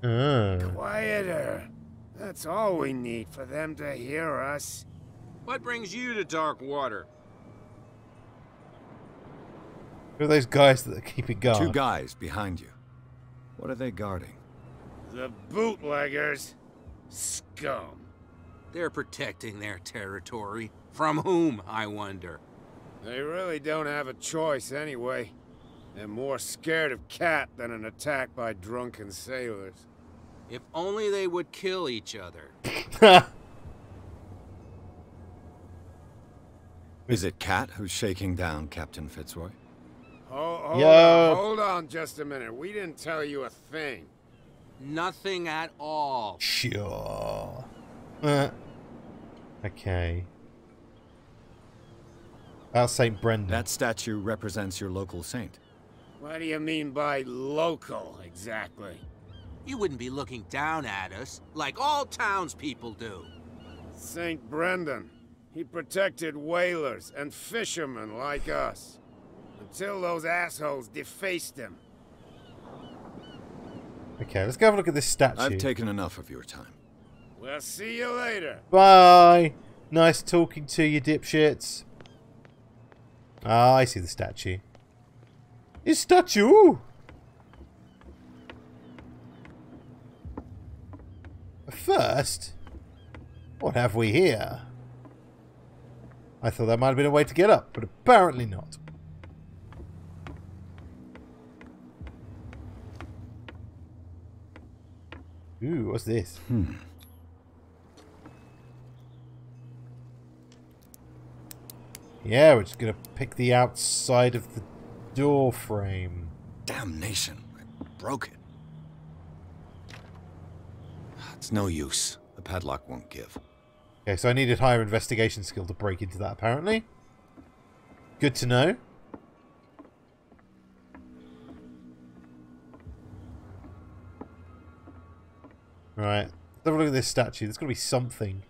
Quieter. That's all we need for them to hear us. What brings you to dark water? Who are those guys that are keeping guard? 2 guys behind you. What are they guarding? The bootleggers. Scum. They're protecting their territory. From whom, I wonder? They really don't have a choice anyway. They're more scared of Cat than an attack by drunken sailors. If only they would kill each other. Is it Cat who's shaking down Captain Fitzroy? Hold on just a minute. We didn't tell you a thing. Nothing at all. Sure. Okay. About St. Brendan. That statue represents your local saint. What do you mean by local, exactly? You wouldn't be looking down at us, like all townspeople do. St. Brendan. He protected whalers and fishermen like us. Until those assholes defaced him. Okay, let's go have a look at this statue. I've taken enough of your time. We'll see you later. Bye. Nice talking to you, dipshits. Ah, I see the statue. It's statue! First, what have we here? I thought that might have been a way to get up, but apparently not. Ooh, what's this? Yeah, we're just going to pick the outside of the door frame. Damnation. I broke it. It's no use. The padlock won't give. Okay, so I needed higher investigation skill to break into that, apparently. Good to know. Right. Let's have a look at this statue. There's got to be something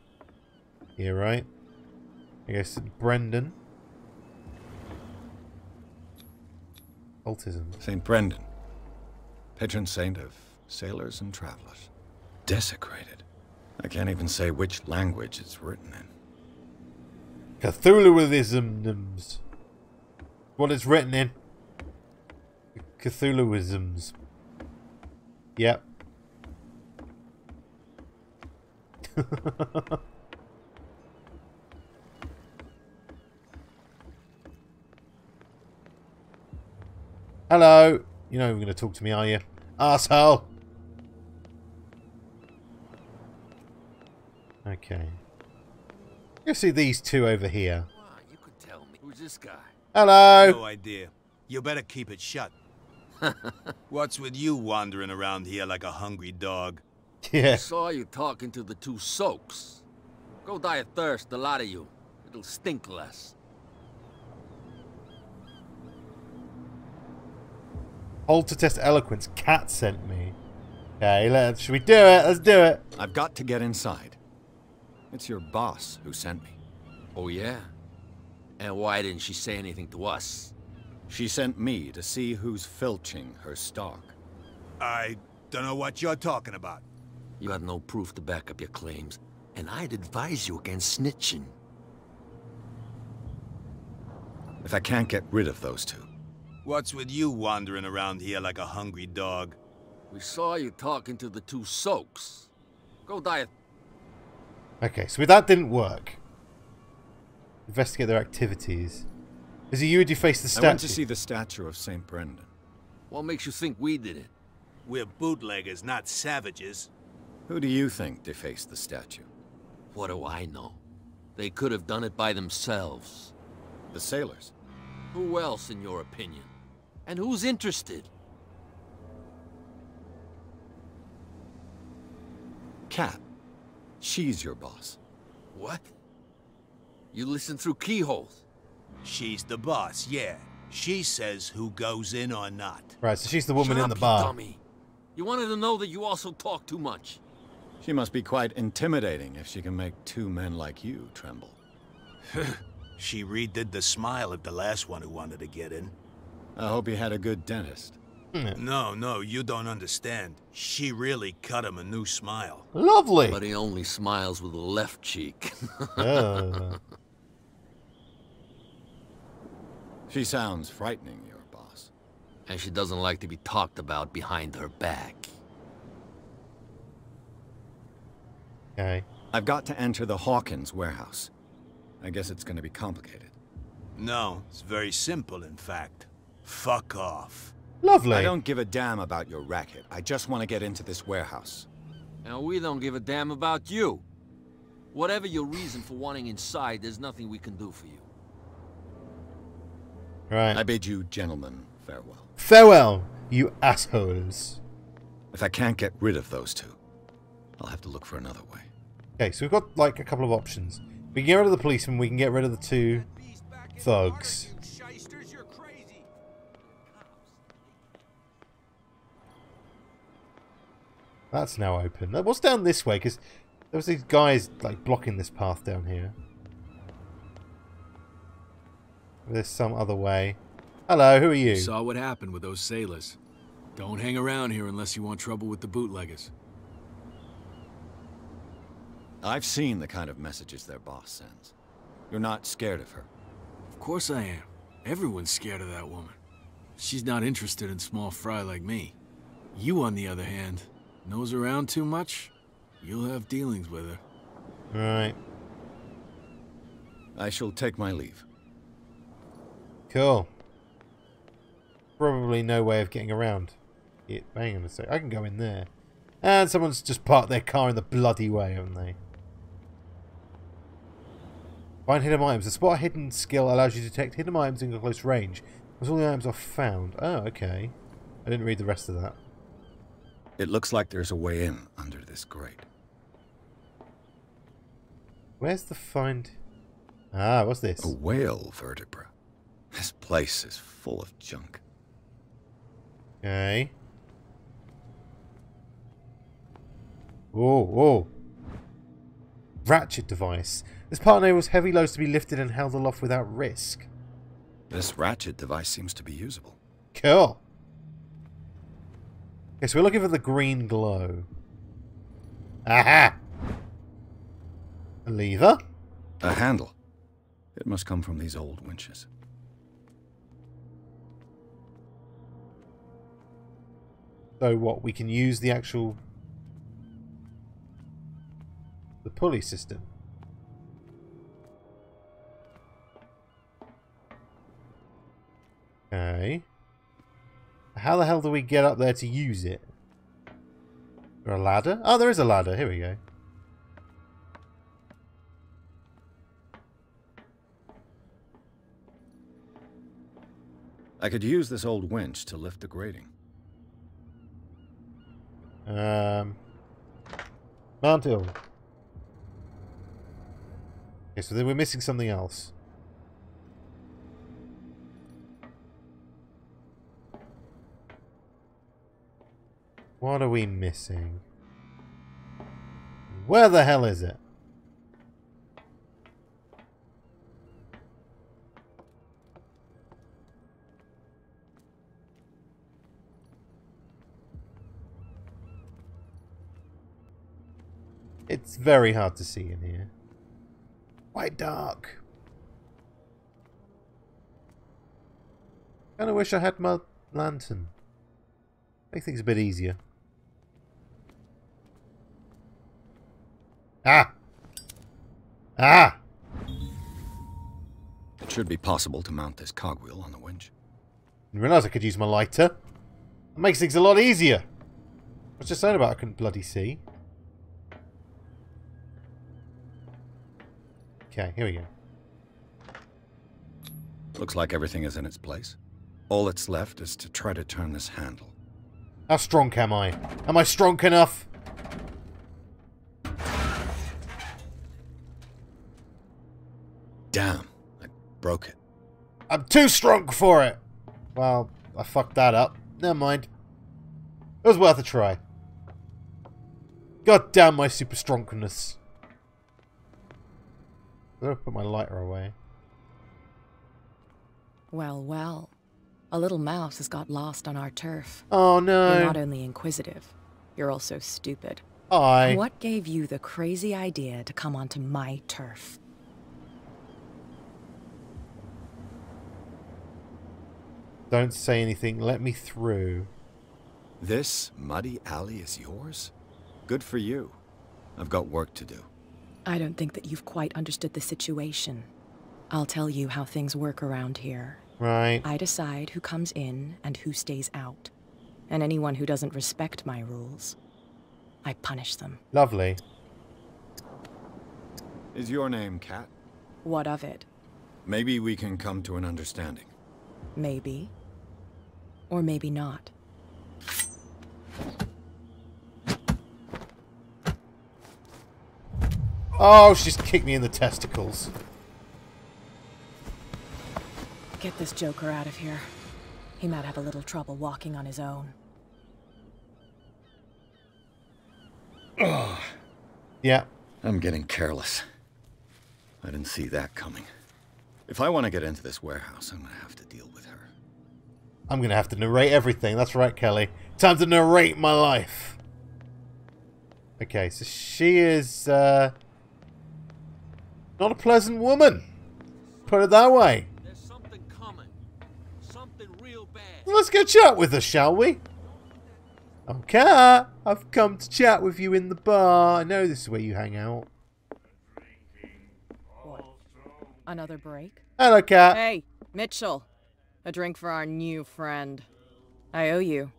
here, right? I guess St. Brendan. Autism. St. Brendan. Patron saint of sailors and travelers. Desecrated. I can't even say which language it's written in. Cthulhuisms. What it's written in. Cthulhuisms. Yep. Hello. You're not even going to talk to me, are you? Arsehole. Okay. You see these two over here. You could tell me. Who's this guy? Hello. No idea. You better keep it shut. What's with you wandering around here like a hungry dog? Yeah. I saw you talking to the two soaks. Go die of thirst, the lot of you. It'll stink less. Hold to test eloquence. Cat sent me. Okay, should we do it? Let's do it. I've got to get inside. It's your boss who sent me. Oh, yeah? And why didn't she say anything to us? She sent me to see who's filching her stock. I don't know what you're talking about. You had no proof to back up your claims, and I'd advise you against snitching. If I can't get rid of those two. What's with you wandering around here like a hungry dog? We saw you talking to the two soaks. Go die of... Okay, so that didn't work. Investigate their activities. Is it you who defaced the statue? I went to see the statue of St. Brendan. What makes you think we did it? We're bootleggers, not savages. Who do you think defaced the statue? What do I know? They could have done it by themselves. The sailors. Who else, in your opinion? And who's interested? Kat. She's your boss. What? You listen through keyholes? She's the boss, yeah. She says who goes in or not. Right, so she's the woman Shut in the up, bar. you dummy. You wanted to know that you also talk too much. She must be quite intimidating if she can make two men like you tremble. She redid the smile at the last one who wanted to get in. I hope he had a good dentist. No, you don't understand. She really cut him a new smile. Lovely. But he only smiles with the left cheek. She sounds frightening, your boss. And she doesn't like to be talked about behind her back. Okay. I've got to enter the Hawkins warehouse. I guess it's going to be complicated. No, it's very simple, in fact. Fuck off. Lovely. I don't give a damn about your racket. I just want to get into this warehouse. And we don't give a damn about you. Whatever your reason for wanting inside, there's nothing we can do for you. Right. I bid you gentlemen farewell. Farewell, you assholes. If I can't get rid of those two, I'll have to look for another way. Okay, so we've got like a couple of options. We can get rid of the policeman, we can get rid of the two thugs. That's now open. What's down this way? Because there was these guys like blocking this path down here. There's some other way. Hello, who are you? Saw what happened with those sailors. Don't hang around here unless you want trouble with the bootleggers. I've seen the kind of messages their boss sends. You're not scared of her. Of course I am. Everyone's scared of that woman. She's not interested in small fry like me. You, on the other hand, nose around too much, you'll have dealings with her. Right. I shall take my leave. Cool. Probably no way of getting around it. Hang on a sec. I can go in there. And someone's just parked their car in the bloody way, haven't they? Find hidden items. The spot hidden skill allows you to detect hidden items in close range. Once all the items are found. Oh, okay. I didn't read the rest of that. It looks like there's a way in under this grate. Where's the find? Ah, what's this? A whale vertebra. This place is full of junk. Okay. Whoa, whoa. Ratchet device. This part enables heavy loads to be lifted and held aloft without risk. This ratchet device seems to be usable. Cool. Okay, so we're looking for the green glow. Aha! A lever? A handle. It must come from these old winches. So what, we can use the actual... the pulley system. Okay. How the hell do we get up there to use it? Is there a ladder? Oh, there is a ladder. Here we go. I could use this old winch to lift the grating. Mount Hill. Okay, so then we're missing something else. What are we missing? Where the hell is it? It's very hard to see in here. Quite dark. Kinda wish I had my lantern. Make things a bit easier. Ah! Ah! It should be possible to mount this cogwheel on the winch. Didn't realise I could use my lighter. That makes things a lot easier. What's just saying about I couldn't bloody see? Okay, here we go. Looks like everything is in its place. All that's left is to try to turn this handle. How strong am I? Am I strong enough? Damn, I broke it. I'm too strong for it! Well, I fucked that up. Never mind. It was worth a try. God damn my super strongness. I'm gonna put my lighter away. Well, well. A little mouse has got lost on our turf. Oh no. You're not only inquisitive, you're also stupid. Aye. What gave you the crazy idea to come onto my turf? Don't say anything. Let me through. This muddy alley is yours? Good for you. I've got work to do. I don't think that you've quite understood the situation. I'll tell you how things work around here. Right. I decide who comes in and who stays out. And anyone who doesn't respect my rules, I punish them. Lovely. Is your name Cat? What of it? Maybe we can come to an understanding. Maybe. Or maybe not. Oh, she just kicked me in the testicles. Get this joker out of here. He might have a little trouble walking on his own. Ugh. Yeah. I'm getting careless. I didn't see that coming. If I want to get into this warehouse, I'm going to have to deal with her. I'm going to have to narrate everything. That's right, Kelly. Time to narrate my life. Okay, so she is not a pleasant woman. Put it that way. There's something coming. Something real bad. Let's go chat with her, shall we? Okay, I've come to chat with you in the bar. I know this is where you hang out. What? Another break? Hello, Cat. Hey, Mitchell. A drink for our new friend. I owe you.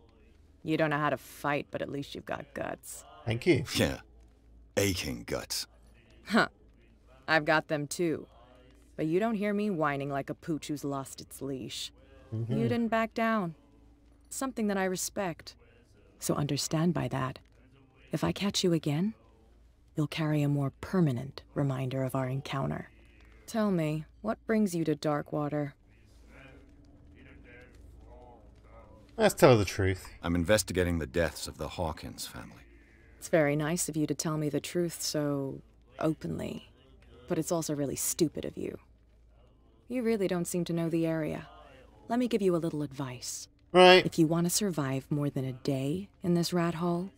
You don't know how to fight, but at least you've got guts. Thank you. Yeah. Aching guts. Huh. I've got them too. But you don't hear me whining like a pooch who's lost its leash. You didn't back down. Something that I respect. So understand by that, if I catch you again, you'll carry a more permanent reminder of our encounter. Tell me, what brings you to Darkwater? Let's tell the truth. I'm investigating the deaths of the Hawkins family. It's very nice of you to tell me the truth so openly, but it's also really stupid of you. You really don't seem to know the area. Let me give you a little advice. Right. If you want to survive more than a day in this rat hole,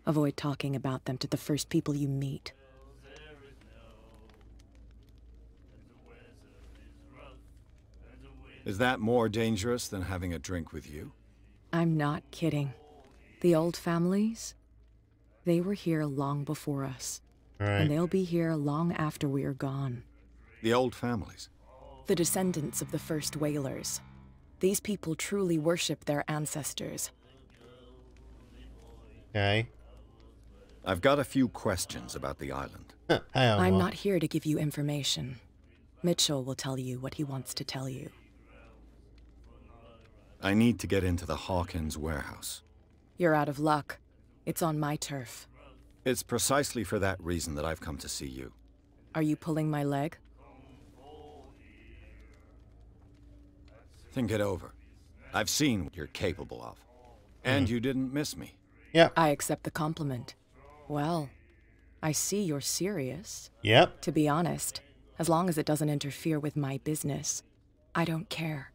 avoid talking about them to the first people you meet. Is that more dangerous than having a drink with you? I'm not kidding. The old families, they were here long before us. Right. And they'll be here long after we're gone. The old families? The descendants of the first whalers. These people truly worship their ancestors. Okay. I've got a few questions about the island. I'm not here to give you information. Mitchell will tell you what he wants to tell you. I need to get into the Hawkins warehouse. You're out of luck. It's on my turf. It's precisely for that reason that I've come to see you. Are you pulling my leg? Think it over. I've seen what you're capable of. And you didn't miss me. Yep. I accept the compliment. Well, I see you're serious. Yep. To be honest, as long as it doesn't interfere with my business, I don't care.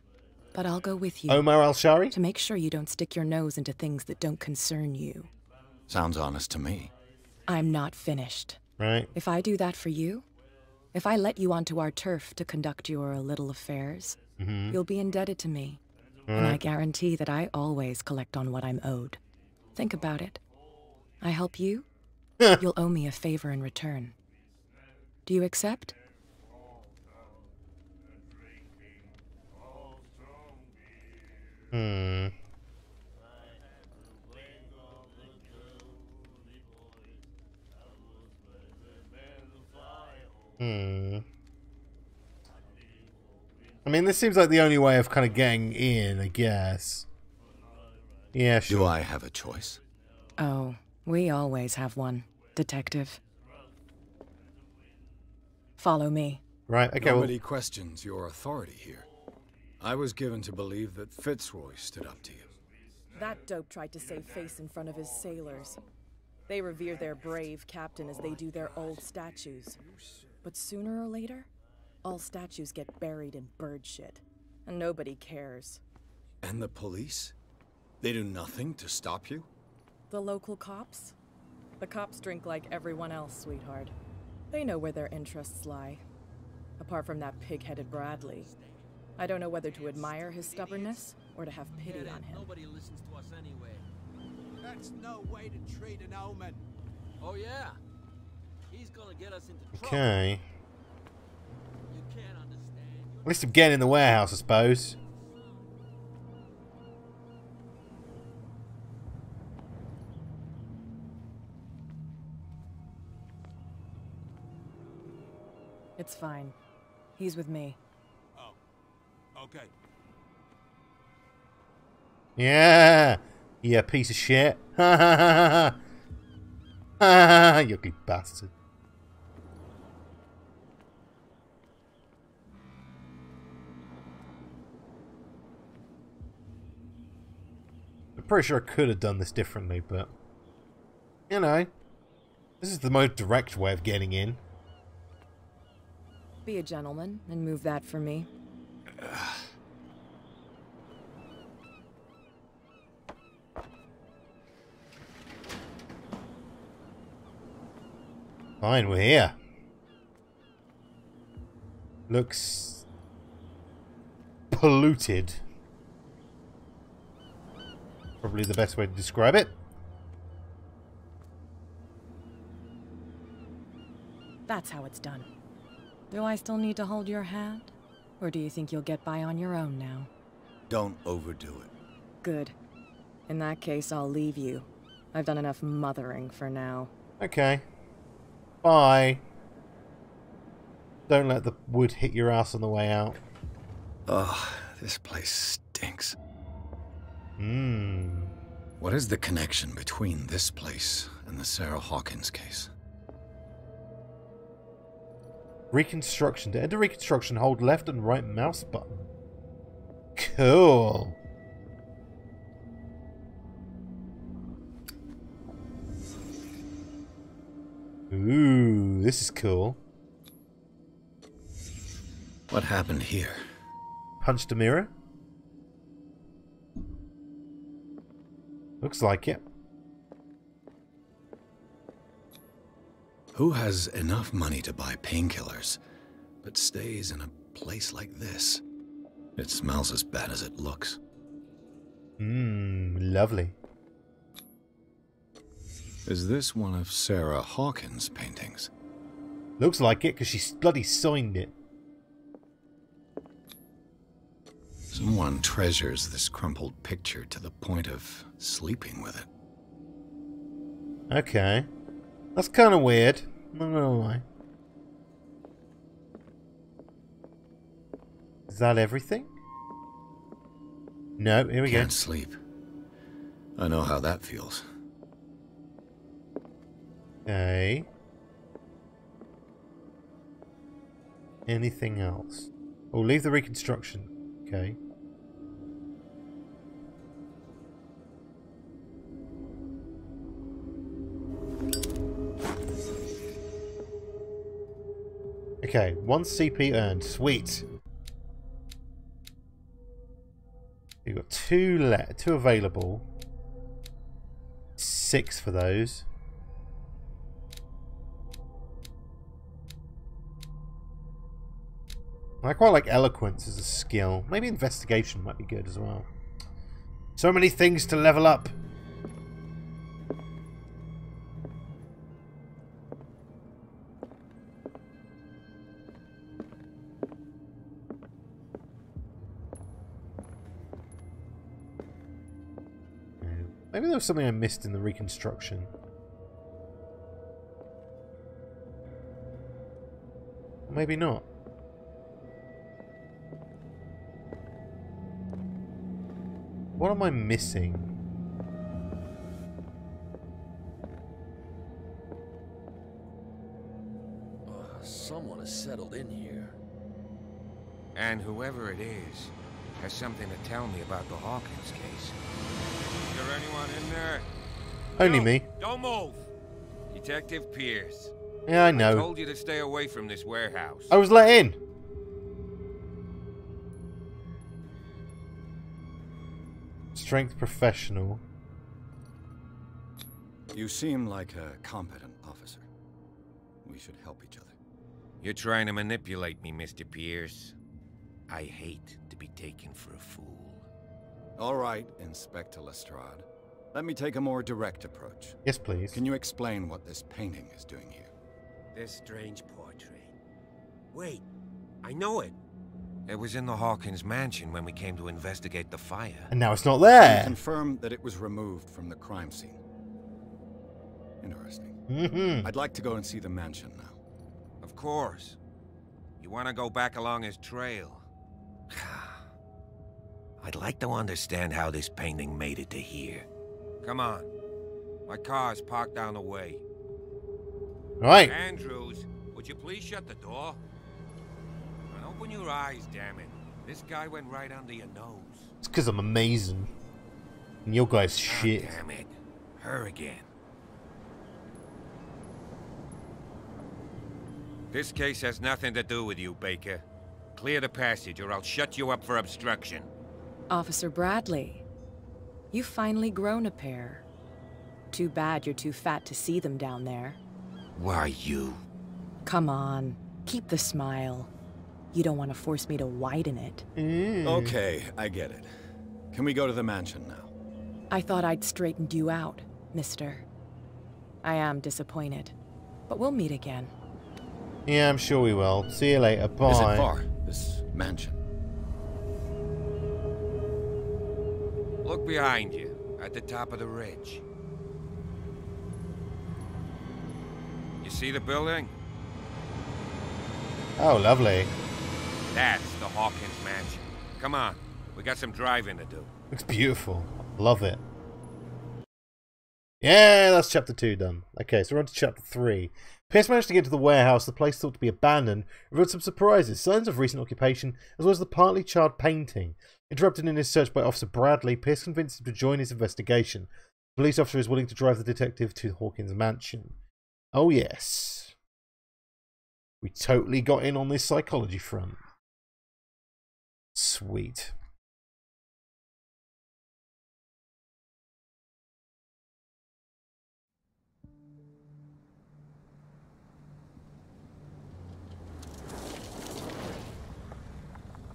But I'll go with you. Omar Al-Shari? To make sure you don't stick your nose into things that don't concern you. Sounds honest to me. I'm not finished. Right. If I do that for you, if I let you onto our turf to conduct your little affairs, you'll be indebted to me. And I guarantee that I always collect on what I'm owed. Think about it. I help you, you'll owe me a favor in return. Do you accept? I mean, this seems like the only way of kind of getting in, I guess. Yeah, sure. Do I have a choice? Oh, we always have one, Detective. Follow me. Right, okay. Nobody questions your authority here. I was given to believe that Fitzroy stood up to you. That dope tried to save face in front of his sailors. They revere their brave captain as they do their old statues. But sooner or later, all statues get buried in bird shit. And nobody cares. And the police? They do nothing to stop you? The local cops? The cops drink like everyone else, sweetheart. They know where their interests lie. Apart from that pig-headed Bradley. I don't know whether to admire his stubbornness or to have pity on him. Nobody listens to us anyway. That's no way to treat an omen. Oh yeah? He's gonna get us into trouble. Okay. You can't understand. At least I'm getting in the warehouse, I suppose. It's fine. He's with me. Oh, okay. Yeah, you piece of shit. Ha ha ha ha. You ugly bastard. I'm pretty sure I could have done this differently, but you know, this is the most direct way of getting in. Be a gentleman and move that for me. Fine, we're here. Looks polluted. Probably the best way to describe it. That's how it's done. Do I still need to hold your hand? Or do you think you'll get by on your own now? Don't overdo it. Good. In that case, I'll leave you. I've done enough mothering for now. Okay. Bye. Don't let the wood hit your ass on the way out. Oh, this place stinks. Hmm. What is the connection between this place and the Sarah Hawkins case? Reconstruction. To enter reconstruction, hold left and right mouse button. Cool. Ooh, this is cool. What happened here? Punched a mirror? Looks like it. Who has enough money to buy painkillers, but stays in a place like this? It smells as bad as it looks. Mmm, lovely. Is this one of Sarah Hawkins' paintings? Looks like it, because she bloody signed it. Someone treasures this crumpled picture to the point of sleeping with it. Okay. That's kind of weird. Not gonna lie. Is that everything? No, here we go. Can't sleep. I know how that feels. Okay. Anything else? Oh, leave the reconstruction. Okay. Okay, 1 CP earned. Sweet. We've got 2 available. 6 for those. I quite like eloquence as a skill. Maybe investigation might be good as well. So many things to level up. Maybe there was something I missed in the reconstruction. Maybe not. What am I missing? Someone has settled in here. And whoever it is has something to tell me about the Hawkins case. Is there anyone in there? Only No, me. Don't move! Detective Pierce. Yeah, I know. I told you to stay away from this warehouse. I was let in. Strength professional. You seem like a competent officer. We should help each other. You're trying to manipulate me, Mr. Pierce. I hate to be taken for a fool. All right, Inspector Lestrade. Let me take a more direct approach. Yes, please. Can you explain what this painting is doing here? This strange portrait. Wait, I know it. It was in the Hawkins mansion when we came to investigate the fire. And now it's not there. Confirm that it was removed from the crime scene. Interesting. I'd like to go and see the mansion now. Of course. You want to go back along his trail? I'd like to understand how this painting made it to here. Come on. My car's parked down the way. Right. Andrews, would you please shut the door? And open your eyes, damn it. This guy went right under your nose. It's because I'm amazing. And your guy's shit. God damn it. Her again. This case has nothing to do with you, Baker. Clear the passage or I'll shut you up for obstruction. Officer Bradley, you've finally grown a pair. Too bad you're too fat to see them down there. Why you? Come on, keep the smile. You don't want to force me to widen it. Okay, I get it. Can we go to the mansion now? I thought I'd straightened you out, mister. I am disappointed, but we'll meet again. Yeah, I'm sure we will. See you later. Bye. Is it far, this mansion? Look behind you, at the top of the ridge. You see the building? Oh, lovely. That's the Hawkins mansion. Come on, we got some driving to do. Looks beautiful. Love it. Yeah, that's chapter 2 done. Okay, so we're on to chapter 3. Pierce managed to get to the warehouse, the place thought to be abandoned, revealed some surprises, signs of recent occupation, as well as the partly charred painting. Interrupted in his search by Officer Bradley, Pierce convinced him to join his investigation. The police officer is willing to drive the detective to Hawkins' mansion. Oh yes. We totally got in on this psychology front. Sweet.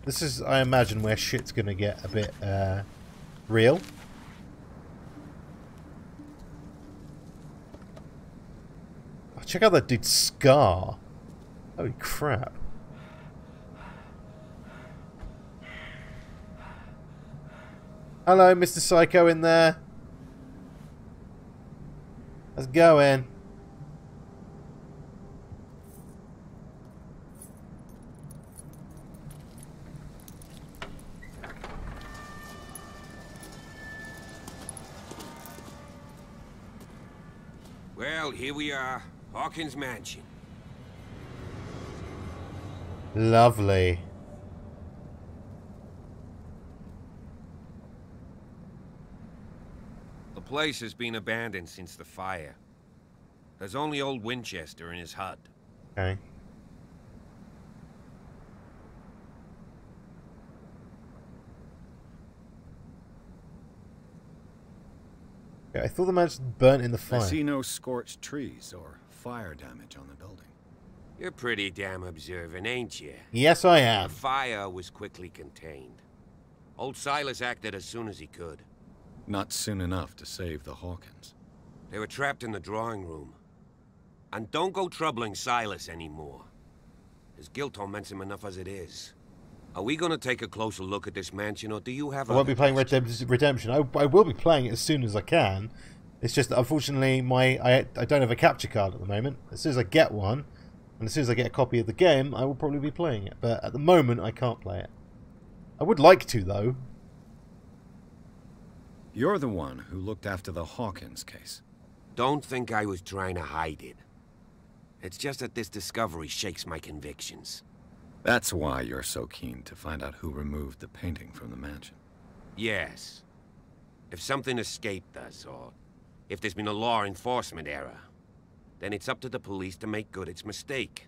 This is, I imagine, where shit's gonna get a bit real. Oh, check out that dude's scar. Holy crap. Hello, Mr. Psycho in there. How's it going? Well, here we are. Hawkins' mansion. Lovely. The place has been abandoned since the fire. There's only old Winchester in his hut. Okay. I thought the mansion burnt in the fire. I see no scorched trees or fire damage on the building. You're pretty damn observant, ain't you? Yes, I am. The fire was quickly contained. Old Silas acted as soon as he could. Not soon enough to save the Hawkins. They were trapped in the drawing room. And don't go troubling Silas anymore. His guilt torments him enough as it is. Are we gonna take a closer look at this mansion, or do you have I won't be playing Redemption. I will be playing it as soon as I can. It's just that unfortunately I don't have a capture card at the moment. As soon as I get one, and as soon as I get a copy of the game, I will probably be playing it. But at the moment, I can't play it. I would like to, though. You're the one who looked after the Hawkins case. Don't think I was trying to hide it. It's just that this discovery shakes my convictions. That's why you're so keen to find out who removed the painting from the mansion. Yes. If something escaped us, or if there's been a law enforcement error, then it's up to the police to make good its mistake.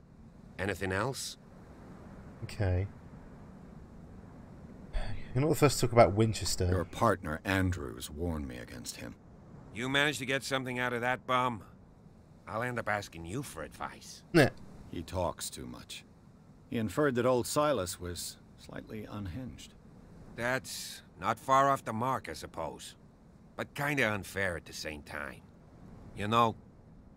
Anything else? Okay. You're not the first to talk about Winchester. Your partner, Andrews, warned me against him. You managed to get something out of that bum? I'll end up asking you for advice. Nah. He talks too much. He inferred that old Silas was slightly unhinged. That's not far off the mark, I suppose. But kinda unfair at the same time. You know,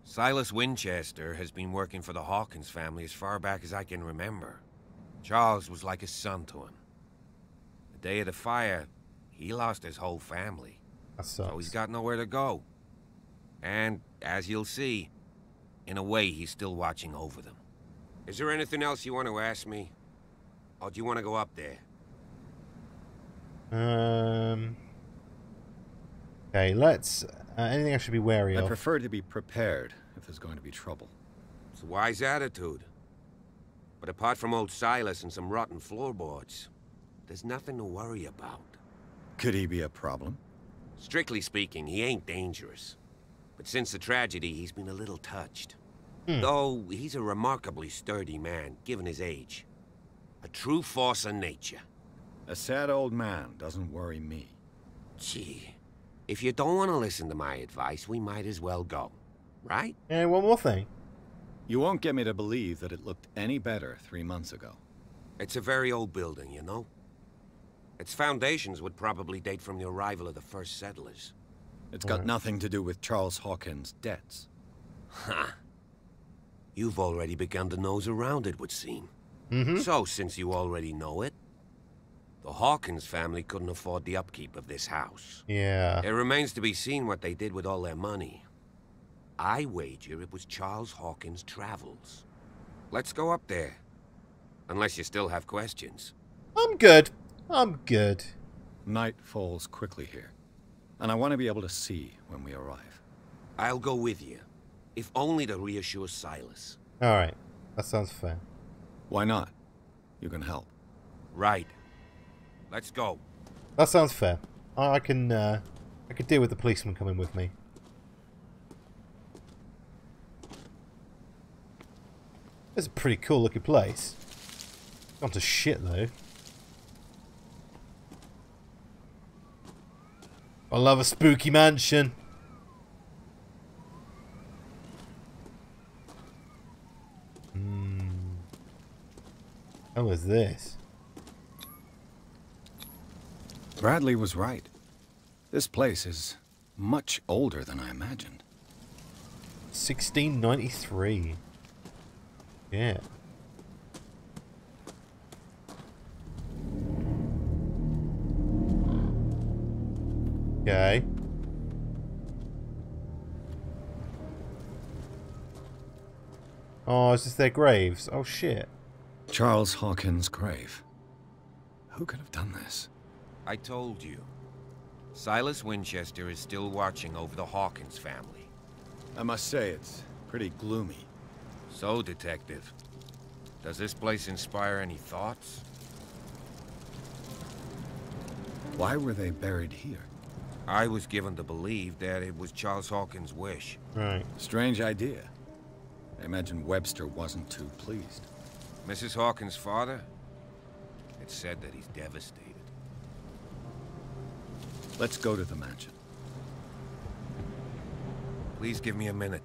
Silas Winchester has been working for the Hawkins family as far back as I can remember. Charles was like a son to him. The day of the fire, he lost his whole family. That sucks. So he's got nowhere to go. And, as you'll see, in a way he's still watching over them. Is there anything else you want to ask me? Or do you want to go up there? Okay, let's... anything I should be wary of? I prefer to be prepared if there's going to be trouble. It's a wise attitude. But apart from old Silas and some rotten floorboards, there's nothing to worry about. Could he be a problem? Strictly speaking, he ain't dangerous. But since the tragedy, he's been a little touched. Though he's a remarkably sturdy man, given his age. A true force of nature. A sad old man doesn't worry me. Gee, if you don't want to listen to my advice, we might as well go. Right? And one more thing. You won't get me to believe that it looked any better 3 months ago. It's a very old building, you know? Its foundations would probably date from the arrival of the first settlers. It's got nothing to do with Charles Hawkins' debts. Huh. You've already begun to nose around it, would seem. So, since you already know it, the Hawkins family couldn't afford the upkeep of this house. Yeah. It remains to be seen what they did with all their money. I wager it was Charles Hawkins' travels. Let's go up there. Unless you still have questions. I'm good. I'm good. Night falls quickly here, and I want to be able to see when we arrive. I'll go with you, if only to reassure Silas. Alright, that sounds fair. Why not? You can help. Right. Let's go. That sounds fair. I can deal with the policeman coming with me. It's a pretty cool looking place. Gone to shit though. I love a spooky mansion. How is this? Bradley was right. This place is much older than I imagined. 1693. Yeah. Okay. Oh, is this their graves? Oh shit. Charles Hawkins' grave. Who could have done this? I told you. Silas Winchester is still watching over the Hawkins family. I must say, it's pretty gloomy. So, Detective, does this place inspire any thoughts? Why were they buried here? I was given to believe that it was Charles Hawkins' wish. Right. Strange idea. I imagine Webster wasn't too pleased. Mrs. Hawkins' father? It's said that he's devastated. Let's go to the mansion. Please give me a minute.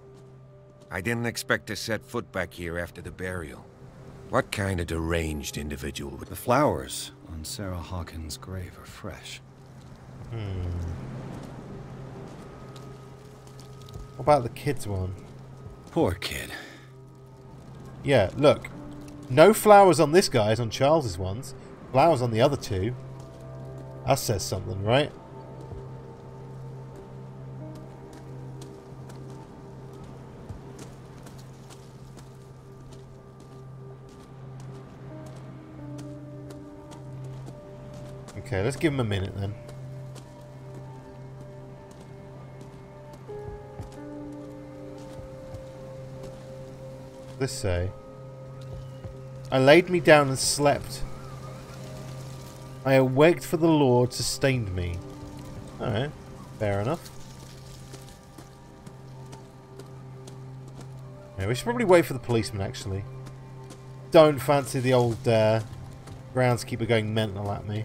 I didn't expect to set foot back here after the burial. What kind of deranged individual would... The flowers on Sarah Hawkins' grave are fresh. What about the kids one? Poor kid. Yeah, look. No flowers on this guy's, on Charles's ones. Flowers on the other two. That says something, right? Okay, let's give him a minute then. What's this say? I laid me down and slept. I awaked for the Lord sustained me. Alright, fair enough. Yeah, we should probably wait for the policeman actually. Don't fancy the old groundskeeper going mental at me.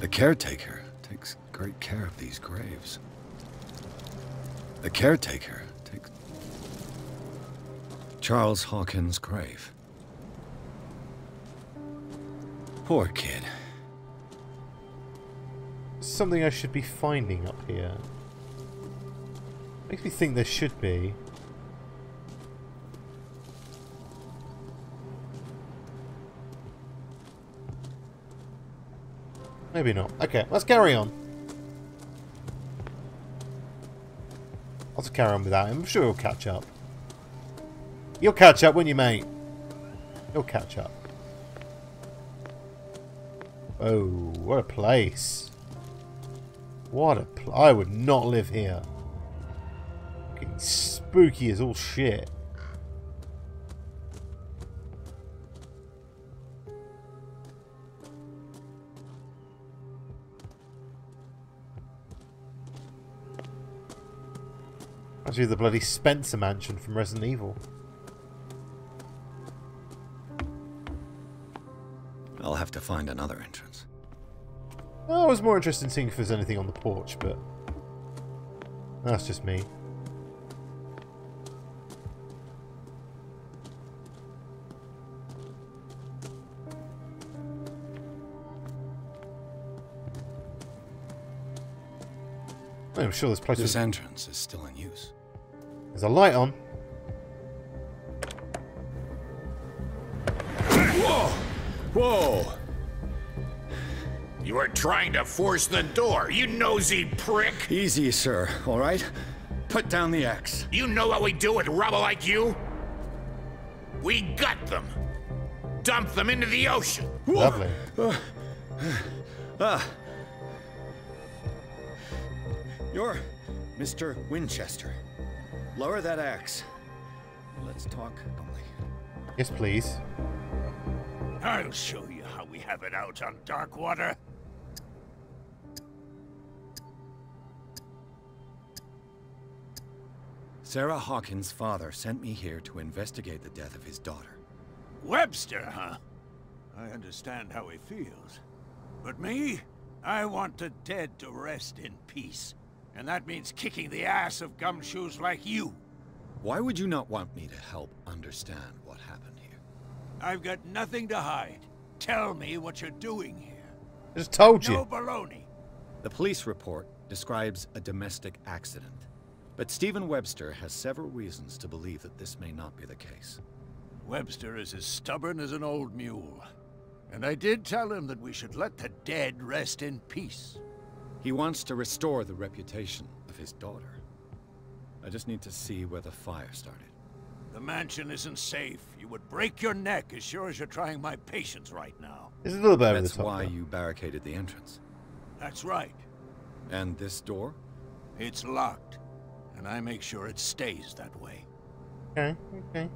The caretaker takes great care of these graves. The caretaker takes... Charles Hawkins' grave. Poor kid. Something I should be finding up here. Makes me think there should be. Maybe not. Okay, let's carry on. I'll just carry on without him. I'm sure he'll catch up. You'll catch up, won't you, mate? He'll catch up. Oh, what a place. What a I would not live here. Fucking spooky as all shit. Actually, the bloody Spencer mansion from Resident Evil. I'll have to find another entrance. I was more interested in seeing if there's anything on the porch, but that's just me. I'm sure this place This entrance is still in use. There's a light on. Whoa! Whoa! You were trying to force the door, you nosy prick! Easy, sir, all right? Put down the axe. You know what we do with rubble like you? We got them. Dump them into the ocean. Lovely. You're Mr. Winchester. Lower that axe. Let's talk calmly. Yes, please. I'll show you how we have it out on Darkwater. Sarah Hawkins' father sent me here to investigate the death of his daughter. Webster, huh? I understand how he feels. But me? I want the dead to rest in peace. And that means kicking the ass of gumshoes like you. Why would you not want me to help understand what happened here? I've got nothing to hide. Tell me what you're doing here. I just told you. No baloney. The police report describes a domestic accident. But Stephen Webster has several reasons to believe that this may not be the case. Webster is as stubborn as an old mule. And I did tell him that we should let the dead rest in peace. He wants to restore the reputation of his daughter. I just need to see where the fire started. The mansion isn't safe. You would break your neck as sure as you're trying my patience right now. It's a little bit over the That's top, why though. you barricaded the entrance. That's right. And this door? It's locked. And I make sure it stays that way. Okay, okay.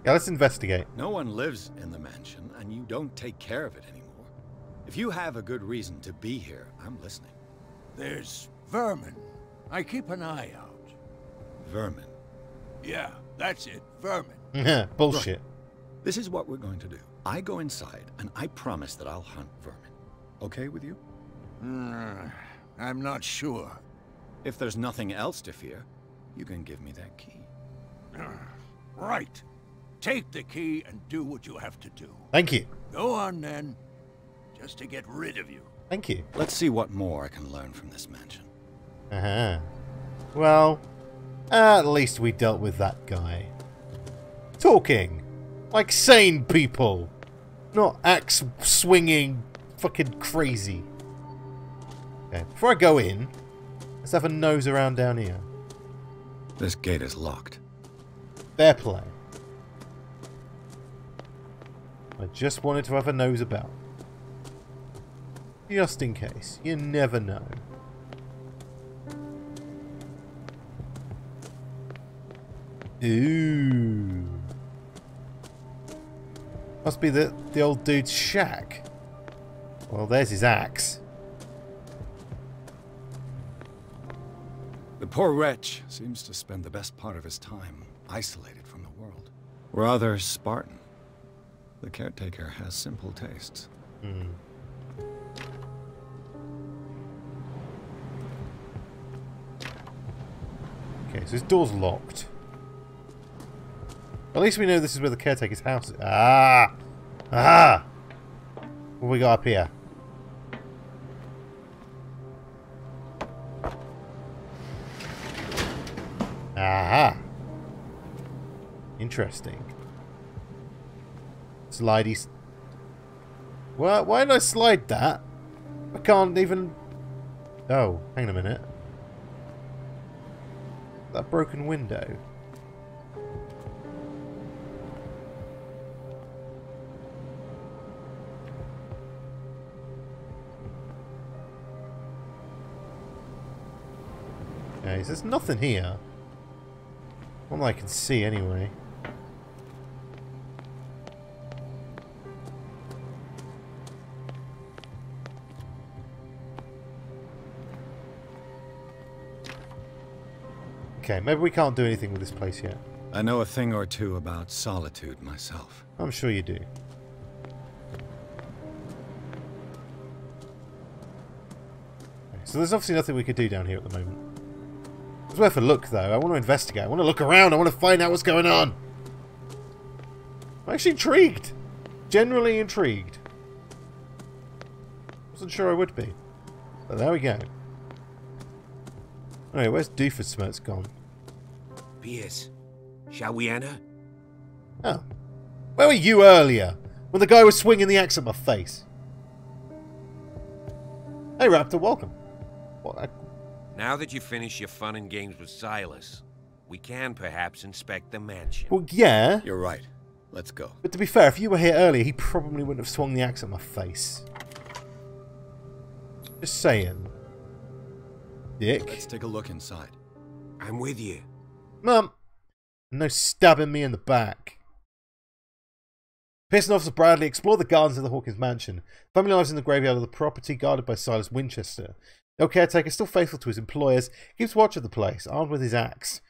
Yeah, let's investigate. No one lives in the mansion, and you don't take care of it anymore. If you have a good reason to be here, I'm listening. There's vermin. I keep an eye out. Vermin? Yeah, that's it. Vermin. Bullshit. Right. This is what we're going to do. I go inside, and I promise that I'll hunt vermin. Okay with you? I'm not sure. If there's nothing else to fear, you can give me that key. Right. Take the key and do what you have to do. Thank you. Go on, then. Just to get rid of you. Thank you. Let's see what more I can learn from this mansion. Uh-huh. Well, at least we dealt with that guy. Talking. Like sane people. Not axe-swinging fucking crazy. Okay, before I go in, let's have a nose around down here. This gate is locked. Fair play. I just wanted to have a nose about. Just in case. You never know. Ooh. Must be the old dude's shack. Well, there's his axe. The poor wretch seems to spend the best part of his time isolated from the world. Rather Spartan. The caretaker has simple tastes. Okay, so this door's locked. At least we know this is where the caretaker's house is. Ah! Ah! What we got up here? Aha! Interesting. Slidey. Why did I slide that? I can't even... Oh, hang on a minute. That broken window. Okay, so there's nothing here. Not that I can see anyway. Okay, maybe we can't do anything with this place yet. I know a thing or two about solitude myself. I'm sure you do. Okay, so there's obviously nothing we could do down here at the moment. It's worth a look, though. I want to investigate. I want to look around. I want to find out what's going on. I'm actually intrigued. Generally intrigued. Wasn't sure I would be. But there we go. Alright, where's Doofenshmirtz gone? Pierce, shall we enter? Oh. Where were you earlier? When the guy was swinging the axe at my face? Hey Raptor, welcome. What? Now that you've finished your fun and games with Silas, we can perhaps inspect the mansion. Well, yeah. You're right. Let's go. But to be fair, if you were here earlier, he probably wouldn't have swung the axe at my face. Just saying. Dick. Let's take a look inside. I'm with you. Mum! No stabbing me in the back. Pierce and Officer Bradley explore the gardens of the Hawkins mansion. Family lives in the graveyard of the property guarded by Silas Winchester. No caretaker, still faithful to his employers, keeps watch of the place, armed with his axe.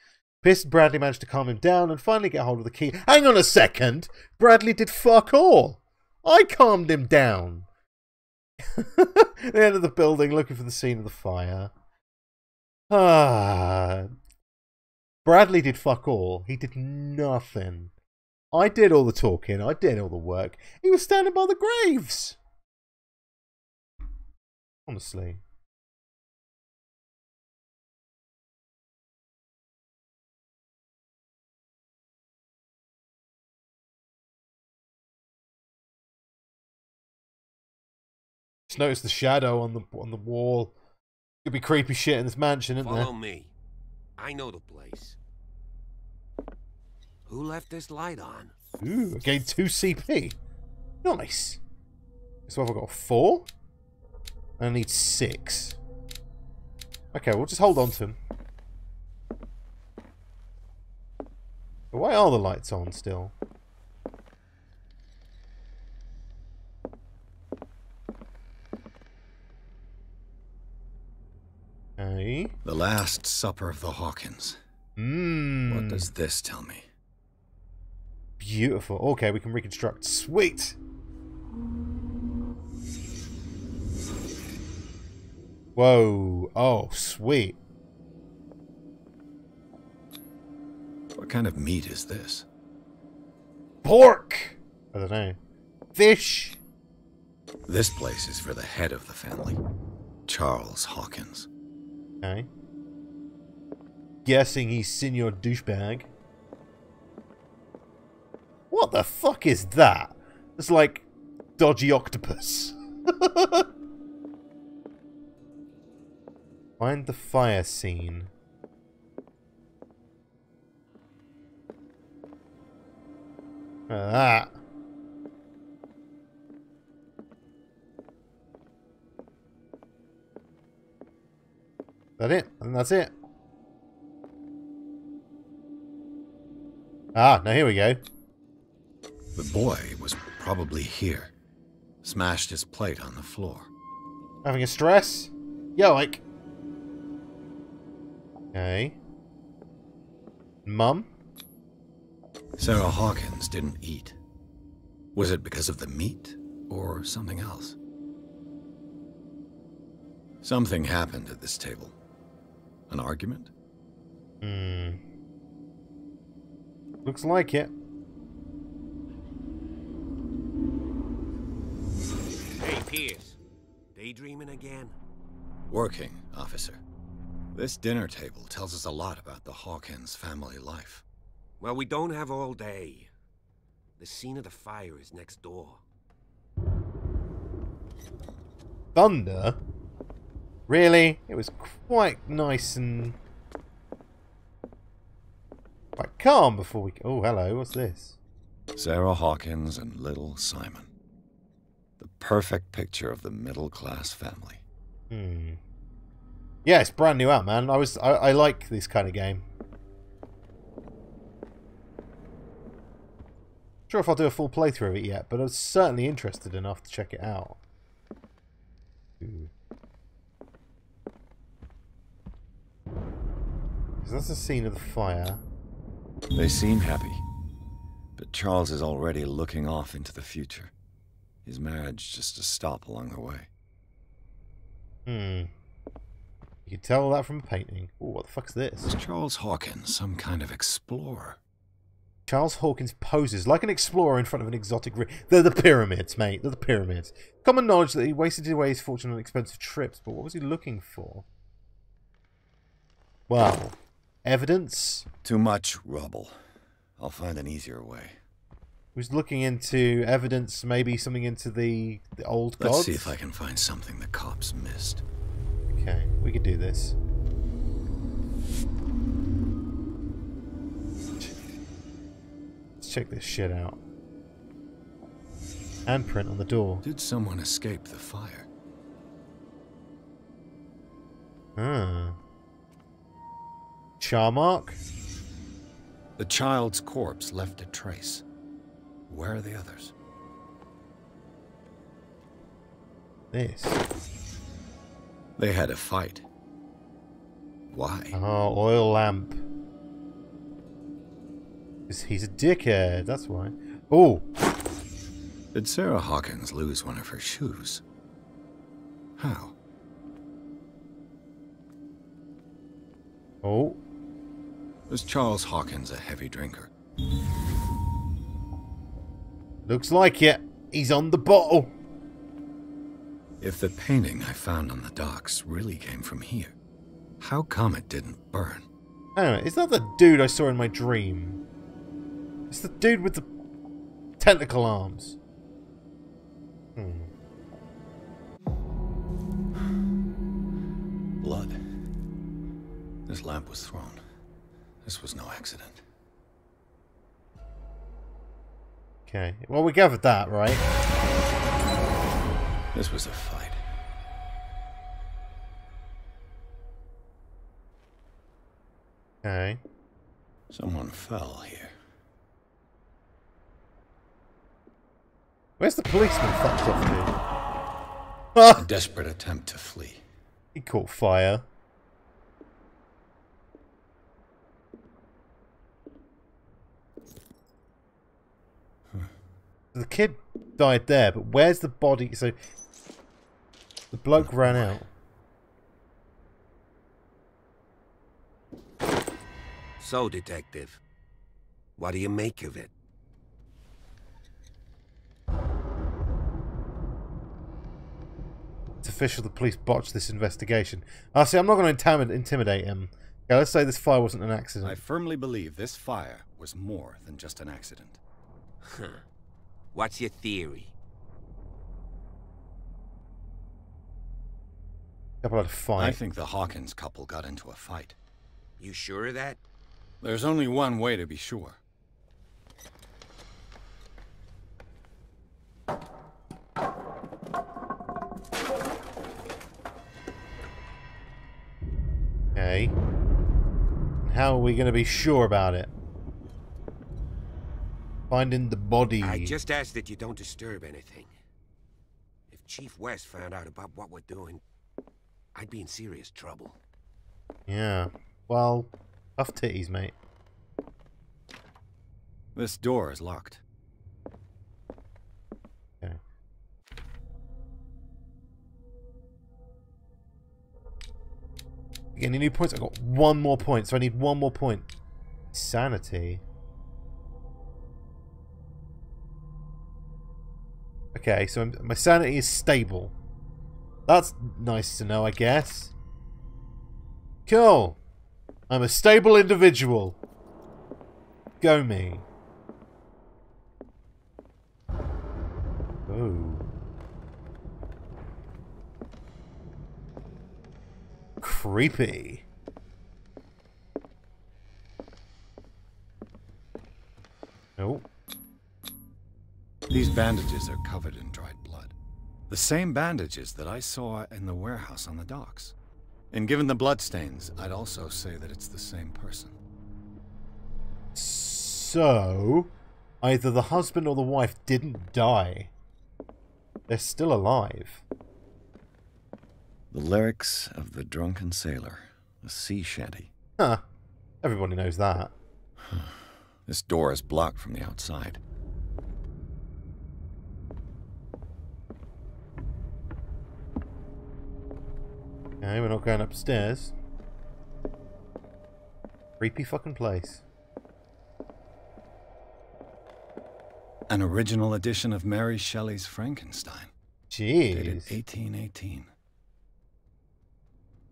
Pierce and Bradley managed to calm him down and finally get hold of the key. Hang on a second! Bradley did fuck all! I calmed him down! They entered the building looking for the scene of the fire. Bradley did fuck all. He did nothing. I did all the talking. I did all the work. He was standing by the graves. Honestly. Just notice the shadow on the wall. Could be creepy shit in this mansion, isn't there? Follow me. I know the place. Who left this light on? Ooh, again 2 CP. Nice. So I've got 4. I need 6. Okay, we'll just hold on to him. But why are the lights on still? Okay. The Last Supper of the Hawkins. What does this tell me? Beautiful. Okay, we can reconstruct. Sweet! Whoa. Oh, sweet. What kind of meat is this? Pork! I don't know. Fish! This place is for the head of the family, Charles Hawkins. Okay. Guessing he's Senor Douchebag. What the fuck is that? It's like dodgy octopus. Find the fire scene. That. That it? I think that's it. Ah, now here we go. The boy was probably here. Smashed his plate on the floor. Having a stress? Yoik. Okay. Mum? Sarah Hawkins didn't eat. Was it because of the meat or something else? Something happened at this table. An argument? Looks like it. Hey, Pierce. Daydreaming again? Working, officer. This dinner table tells us a lot about the Hawkins family life. Well, we don't have all day. The scene of the fire is next door. Thunder? Really? It was quite nice and quite calm before we... Oh, hello. What's this? Sarah Hawkins and little Simon. The perfect picture of the middle-class family. Yeah, it's brand new out, man. I like this kind of game. Not sure if I'll do a full playthrough of it yet, but I was certainly interested enough to check it out. Ooh. So that's the scene of the fire. They seem happy, but Charles is already looking off into the future. His marriage just a stop along the way. You can tell that from a painting. Oh, what the fuck's this? Is Charles Hawkins some kind of explorer? Charles Hawkins poses like an explorer in front of an exotic... They're the pyramids, mate. They're the pyramids. Common knowledge that he wasted away his fortune on expensive trips, but what was he looking for? Well, evidence? Too much rubble. I'll find an easier way. He was looking into evidence, maybe something into the old gods? Let's see if I can find something the cops missed. Okay, we could do this. check this shit out. Handprint on the door. Did someone escape the fire? Ah. Char mark? The child's corpse left a trace. Where are the others? This. They had a fight. Why? Oh, oil lamp. He's a dickhead, that's why. Oh! Did Sarah Hawkins lose one of her shoes? How? Oh. Was Charles Hawkins a heavy drinker? Looks like it. He's on the bottle. If the painting I found on the docks really came from here, how come it didn't burn? Hang on, it's not the dude I saw in my dream. It's the dude with the tentacle arms. Blood. This lamp was thrown. This was no accident. Okay, well we gathered that, right? This was a fight. Okay. Someone fell here. Where's the policeman fucked off to? A desperate attempt to flee. He caught fire. The kid died there, but where's the body? So the bloke ran out. So, Detective, what do you make of it? It's official the police botched this investigation. See, I'm not going to intimidate him. Okay, let's say this fire wasn't an accident. I firmly believe this fire was more than just an accident. Huh. What's your theory? Couple had a fight. I think the Hawkins couple got into a fight. You sure of that? There's only one way to be sure. Okay. How are we going to be sure about it? Finding the body. I just ask that you don't disturb anything. If Chief West found out about what we're doing, I'd be in serious trouble. Yeah. Well, tough titties, mate. This door is locked. Okay. Any new points? I've got one more point, so I need one more point. Sanity. Okay, so my sanity is stable. That's nice to know, I guess. Cool. I'm a stable individual. Go me. Oh. Creepy. Nope. These bandages are covered in dried blood. The same bandages that I saw in the warehouse on the docks. And given the bloodstains, I'd also say that it's the same person. So, either the husband or the wife didn't die. They're still alive. The lyrics of the drunken sailor, a sea shanty. Huh. Everybody knows that. This door is blocked from the outside. Okay, we're not going upstairs. Creepy fucking place. An original edition of Mary Shelley's Frankenstein. Jeez. Dated 1818.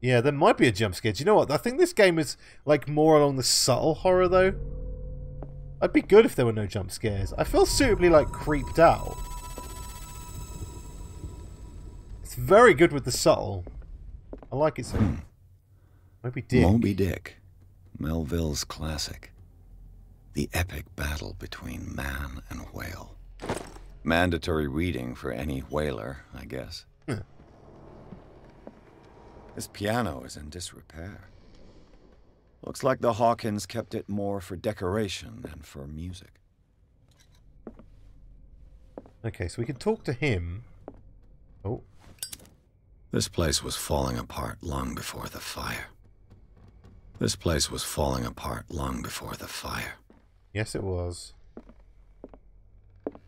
Yeah, there might be a jump scare. Do you know what? I think this game is like more along the subtle horror though. I'd be good if there were no jump scares. I feel suitably like creeped out. It's very good with the subtle. I like it so. Moby Dick. Moby Dick. Melville's classic. The epic battle between man and whale. Mandatory reading for any whaler, I guess. This piano is in disrepair. Looks like the Hawkins kept it more for decoration than for music. Okay, so we can talk to him. Oh. This place was falling apart long before the fire. This place was falling apart long before the fire. Yes, it was.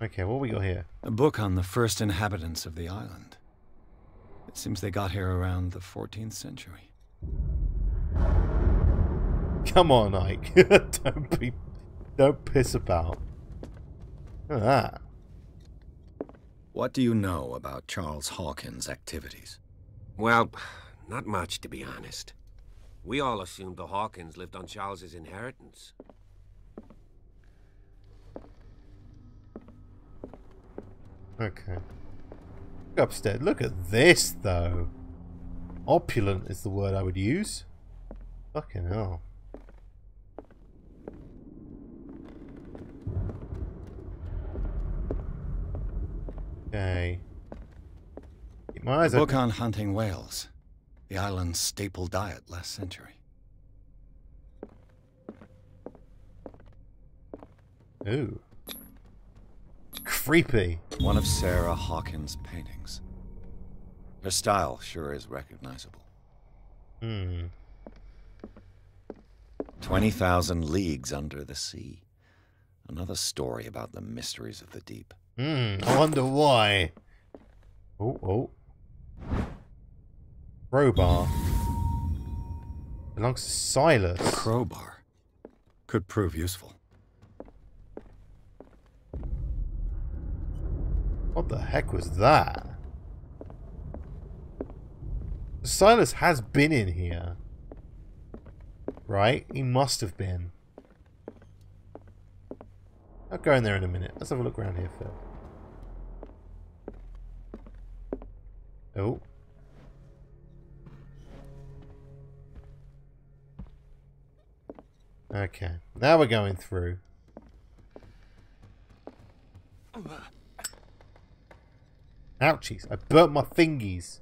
Okay, what we got here? A book on the first inhabitants of the island. It seems they got here around the 14th century. Come on, Ike. Don't piss about. Look at that. What do you know about Charles Hawkins' activities? Well, not much, to be honest. We all assumed the Hawkins lived on Charles's inheritance. Okay. Go upstairs. Look at this, though. Opulent is the word I would use. Fucking hell. Okay. Keep my eyes A book open. on hunting whales. The island's staple diet last century. Ooh. Creepy. One of Sarah Hawkins' paintings. Her style sure is recognizable. 20,000 Leagues Under the Sea. Another story about the mysteries of the deep. I wonder why. Oh. Crowbar. Belongs to Silas. Crowbar. Could prove useful. What the heck was that? Silas has been in here. Right? He must have been. I'll go in there in a minute. Let's have a look around here first. Oh. Okay. Now we're going through. Ouchies. I burnt my fingies.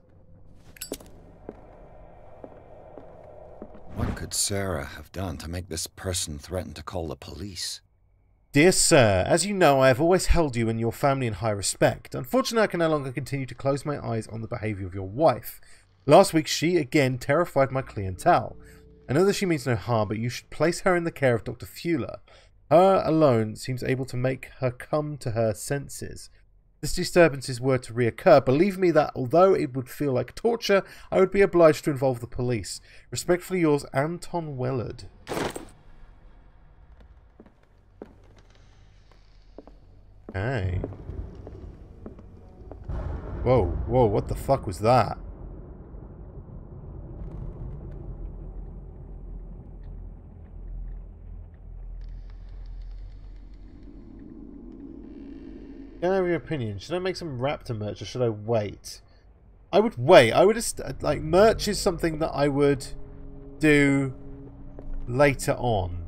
What could Sarah have done to make this person threaten to call the police? Dear Sir, as you know, I have always held you and your family in high respect. Unfortunately, I can no longer continue to close my eyes on the behaviour of your wife. Last week, she again terrified my clientele. I know that she means no harm, but you should place her in the care of Dr. Fuller. Her alone seems able to make her come to her senses. If this disturbances were to reoccur, believe me that although it would feel like torture, I would be obliged to involve the police. Respectfully yours, Anton Willard. Hey. Whoa, what the fuck was that? Can I have your opinion? Should I make some Raptor merch or should I wait? I would wait. I would just, like, merch is something that I would do later on,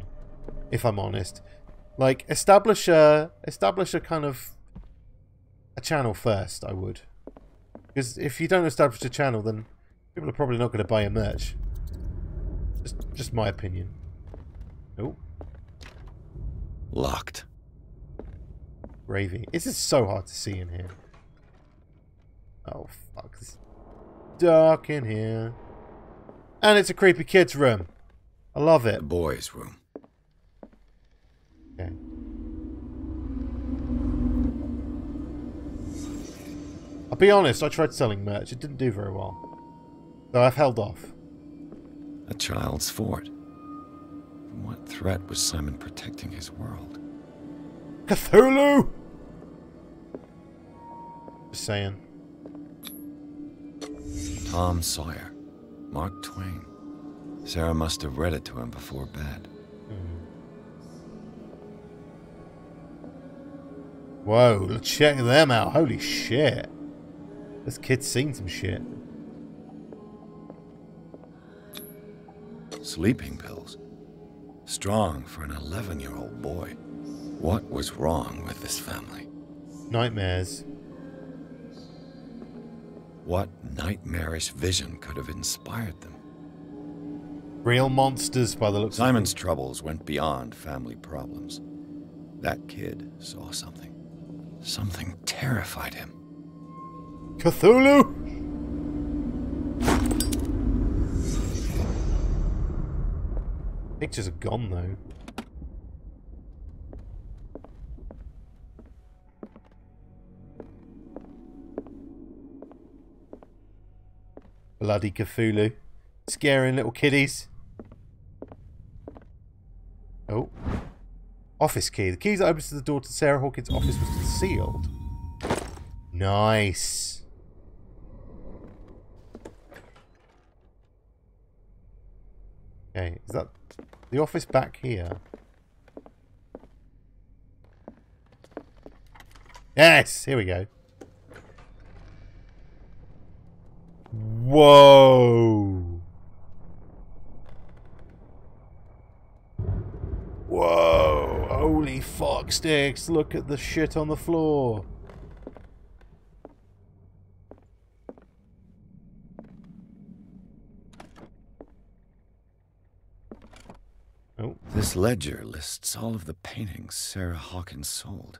if I'm honest. Like, establish a kind of a channel first, I would. Because if you don't establish a channel, then people are probably not going to buy your merch. Just my opinion. Oh. Locked. Gravy. This is so hard to see in here. Oh, fuck. It's dark in here. And it's a creepy kid's room. I love it. The boys' room. Okay. I'll be honest, I tried selling merch. It didn't do very well. So I've held off. A child's fort. From what threat was Simon protecting his world? Cthulhu! Just saying. Tom Sawyer. Mark Twain. Sarah must have read it to him before bed. Whoa, check them out. Holy shit. This kid's seen some shit. Sleeping pills. Strong for an 11-year-old boy. What was wrong with this family? Nightmares. What nightmarish vision could have inspired them? Real monsters by the looks of Simon's troubles went beyond family problems. That kid saw something. Something terrified him. Cthulhu! Pictures are gone though. Bloody Cthulhu. Scaring little kiddies. Oh. Office key. The key that opens the door to Sarah Hawkins' office was concealed. Nice. Okay, is that the office back here? Yes, here we go. Whoa. Whoa. Holy fuck sticks. Look at the shit on the floor. Oh. This ledger lists all of the paintings Sarah Hawkins sold.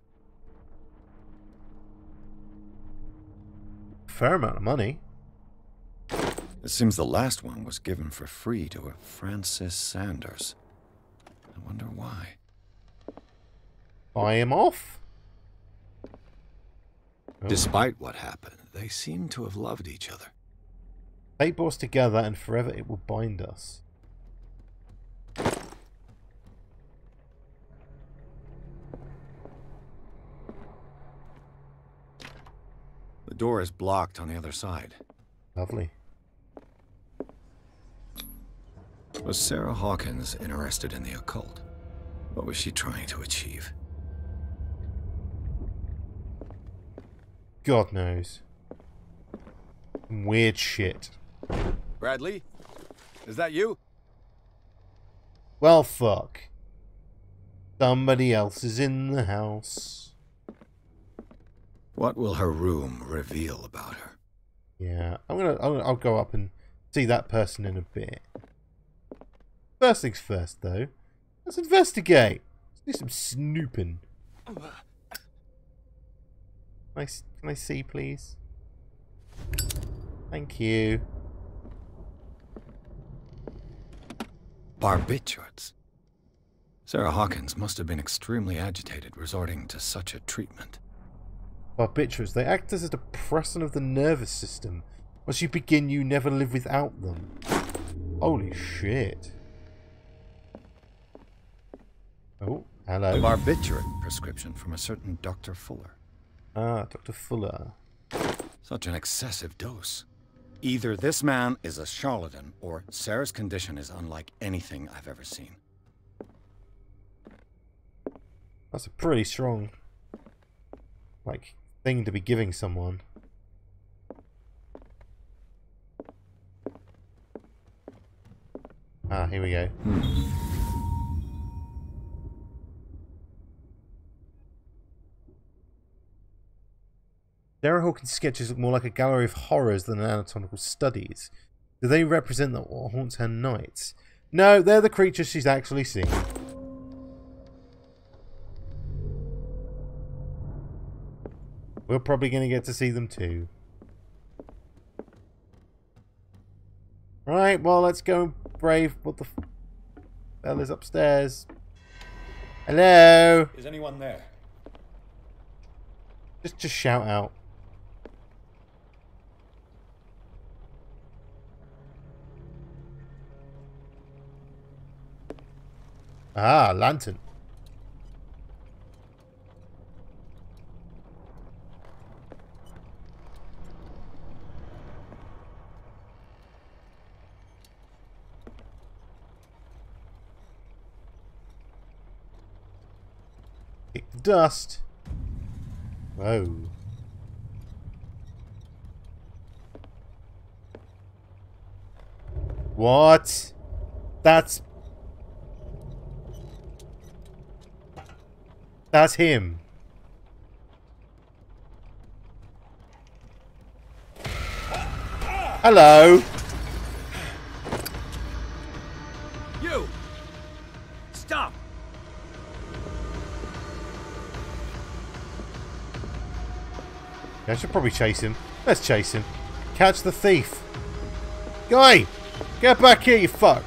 Fair amount of money. It seems the last one was given for free to a Francis Sanders. I wonder why. Buy him off? Oh. Despite what happened, they seem to have loved each other. Fate brought us together and forever it will bind us. The door is blocked on the other side. Lovely. Was Sarah Hawkins interested in the occult? What was she trying to achieve? God knows. Weird shit. Bradley? Is that you? Well, fuck. Somebody else is in the house. What will her room reveal about her? Yeah, I'll go up and see that person in a bit. First things first, though. Let's investigate. Let's do some snooping. Can I see, please? Thank you. Barbiturates. Sarah Hawkins must have been extremely agitated resorting to such a treatment. Barbiturates. They act as a depressant of the nervous system. Once you begin, you never live without them. Holy shit. Oh, hello. A barbiturate prescription from a certain Dr. Fuller. Ah, Dr. Fuller. Such an excessive dose. Either this man is a charlatan, or Sarah's condition is unlike anything I've ever seen. That's a pretty strong, like, thing to be giving someone. Ah, here we go. Sarah Hawkins' sketches look more like a gallery of horrors than anatomical studies. Do they represent what haunts her nights? No, they're the creatures she's actually seen. We're probably going to get to see them too. Right, well, let's go brave. What the hell is upstairs? Hello? Is anyone there? Just shout out. Ah, lantern. Kick the dust. Whoa. What? That's... That's him. Hello. You! Stop! Yeah, I should probably chase him. Let's chase him. Catch the thief. Guy! Get back here, you fuck!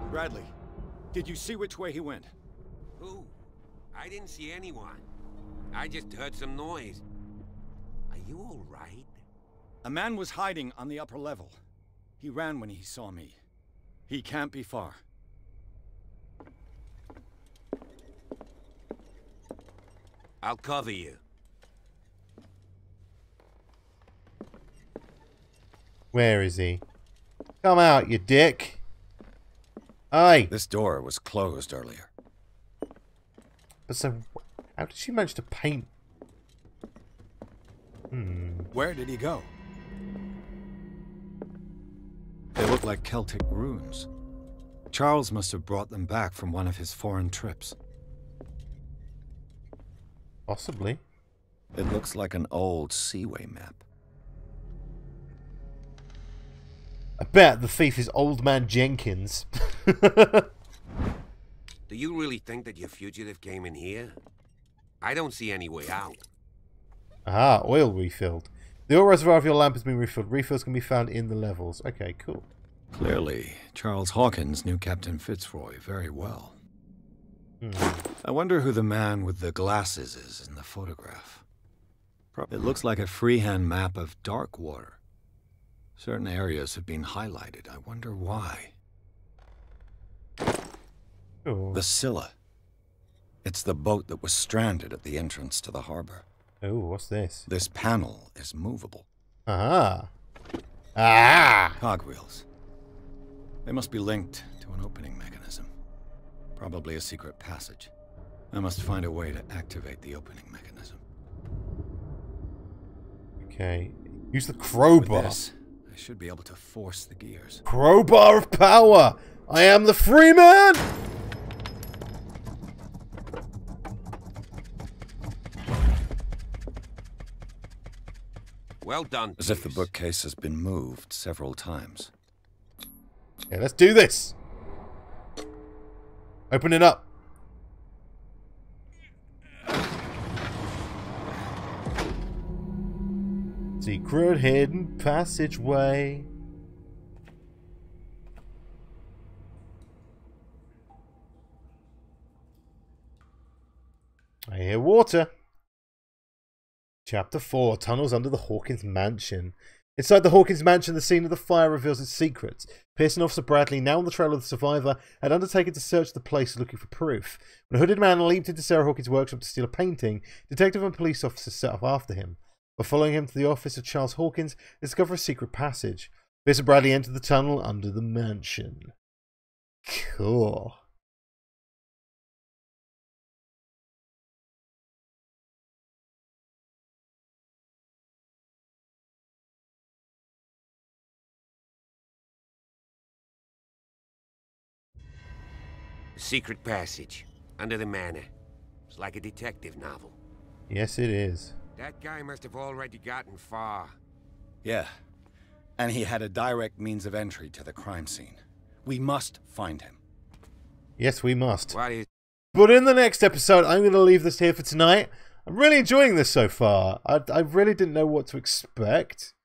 Bradley, did you see which way he went? Who? I didn't see anyone. I just heard some noise. Are you all right? A man was hiding on the upper level. He ran when he saw me. He can't be far. I'll cover you. Where is he? Come out, you dick. Aye. This door was closed earlier. But so, how did she manage to paint? Where did he go? They look like Celtic runes. Charles must have brought them back from one of his foreign trips. Possibly. It looks like an old Seaway map. I bet the thief is Old Man Jenkins. Do you really think that your fugitive came in here? I don't see any way out. Aha, oil refilled. The oil reservoir of your lamp has been refilled. Refills can be found in the levels. Okay, cool. Clearly, Charles Hawkins knew Captain Fitzroy very well. I wonder who the man with the glasses is in the photograph. It looks like a freehand map of Darkwater. Certain areas have been highlighted. I wonder why. Oh. The Scylla. It's the boat that was stranded at the entrance to the harbor. Oh, what's this? This panel is movable. Aha. Ah! Cogwheels. They must be linked to an opening mechanism. Probably a secret passage. I must find a way to activate the opening mechanism. Okay. Use the crowbar. With this, I should be able to force the gears. Crowbar of power! I am the free man! Well done, As if the bookcase has been moved several times. Okay, let's do this. Open it up. Secret hidden passageway. I hear water. Chapter 4, Tunnels Under the Hawkins Mansion. Inside the Hawkins Mansion, the scene of the fire reveals its secrets. Pearson Officer Bradley, now on the trail of the survivor, had undertaken to search the place looking for proof. When a hooded man leaped into Sarah Hawkins' workshop to steal a painting, detective and police officers set off after him. By following him to the office of Charles Hawkins, they discover a secret passage. Pearson Bradley entered the tunnel under the mansion. Cool. Secret passage under the manor. It's like a detective novel. Yes, it is. That guy must have already gotten far. Yeah, and he had a direct means of entry to the crime scene. We must find him. Yes, we must. What is... But in the next episode, I'm going to leave this here for tonight. I'm really enjoying this so far. I really didn't know what to expect.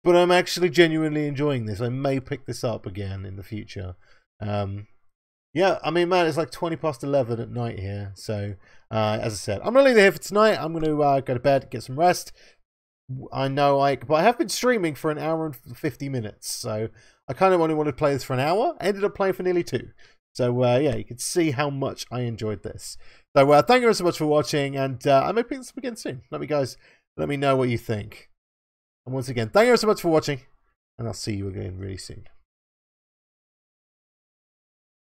But I'm actually genuinely enjoying this. I may pick this up again in the future. Yeah, I mean, man, it's like 20 past 11 at night here. So, as I said, I'm going to leave it here for tonight. I'm going to go to bed, get some rest. I know, but I have been streaming for an hour and 50 minutes. So, I kind of only wanted to play this for an hour. I ended up playing for nearly 2. So, yeah, you can see how much I enjoyed this. So, thank you so much for watching. And I may pick this up again soon. Let me know what you think. And once again, thank you so much for watching. And I'll see you again really soon.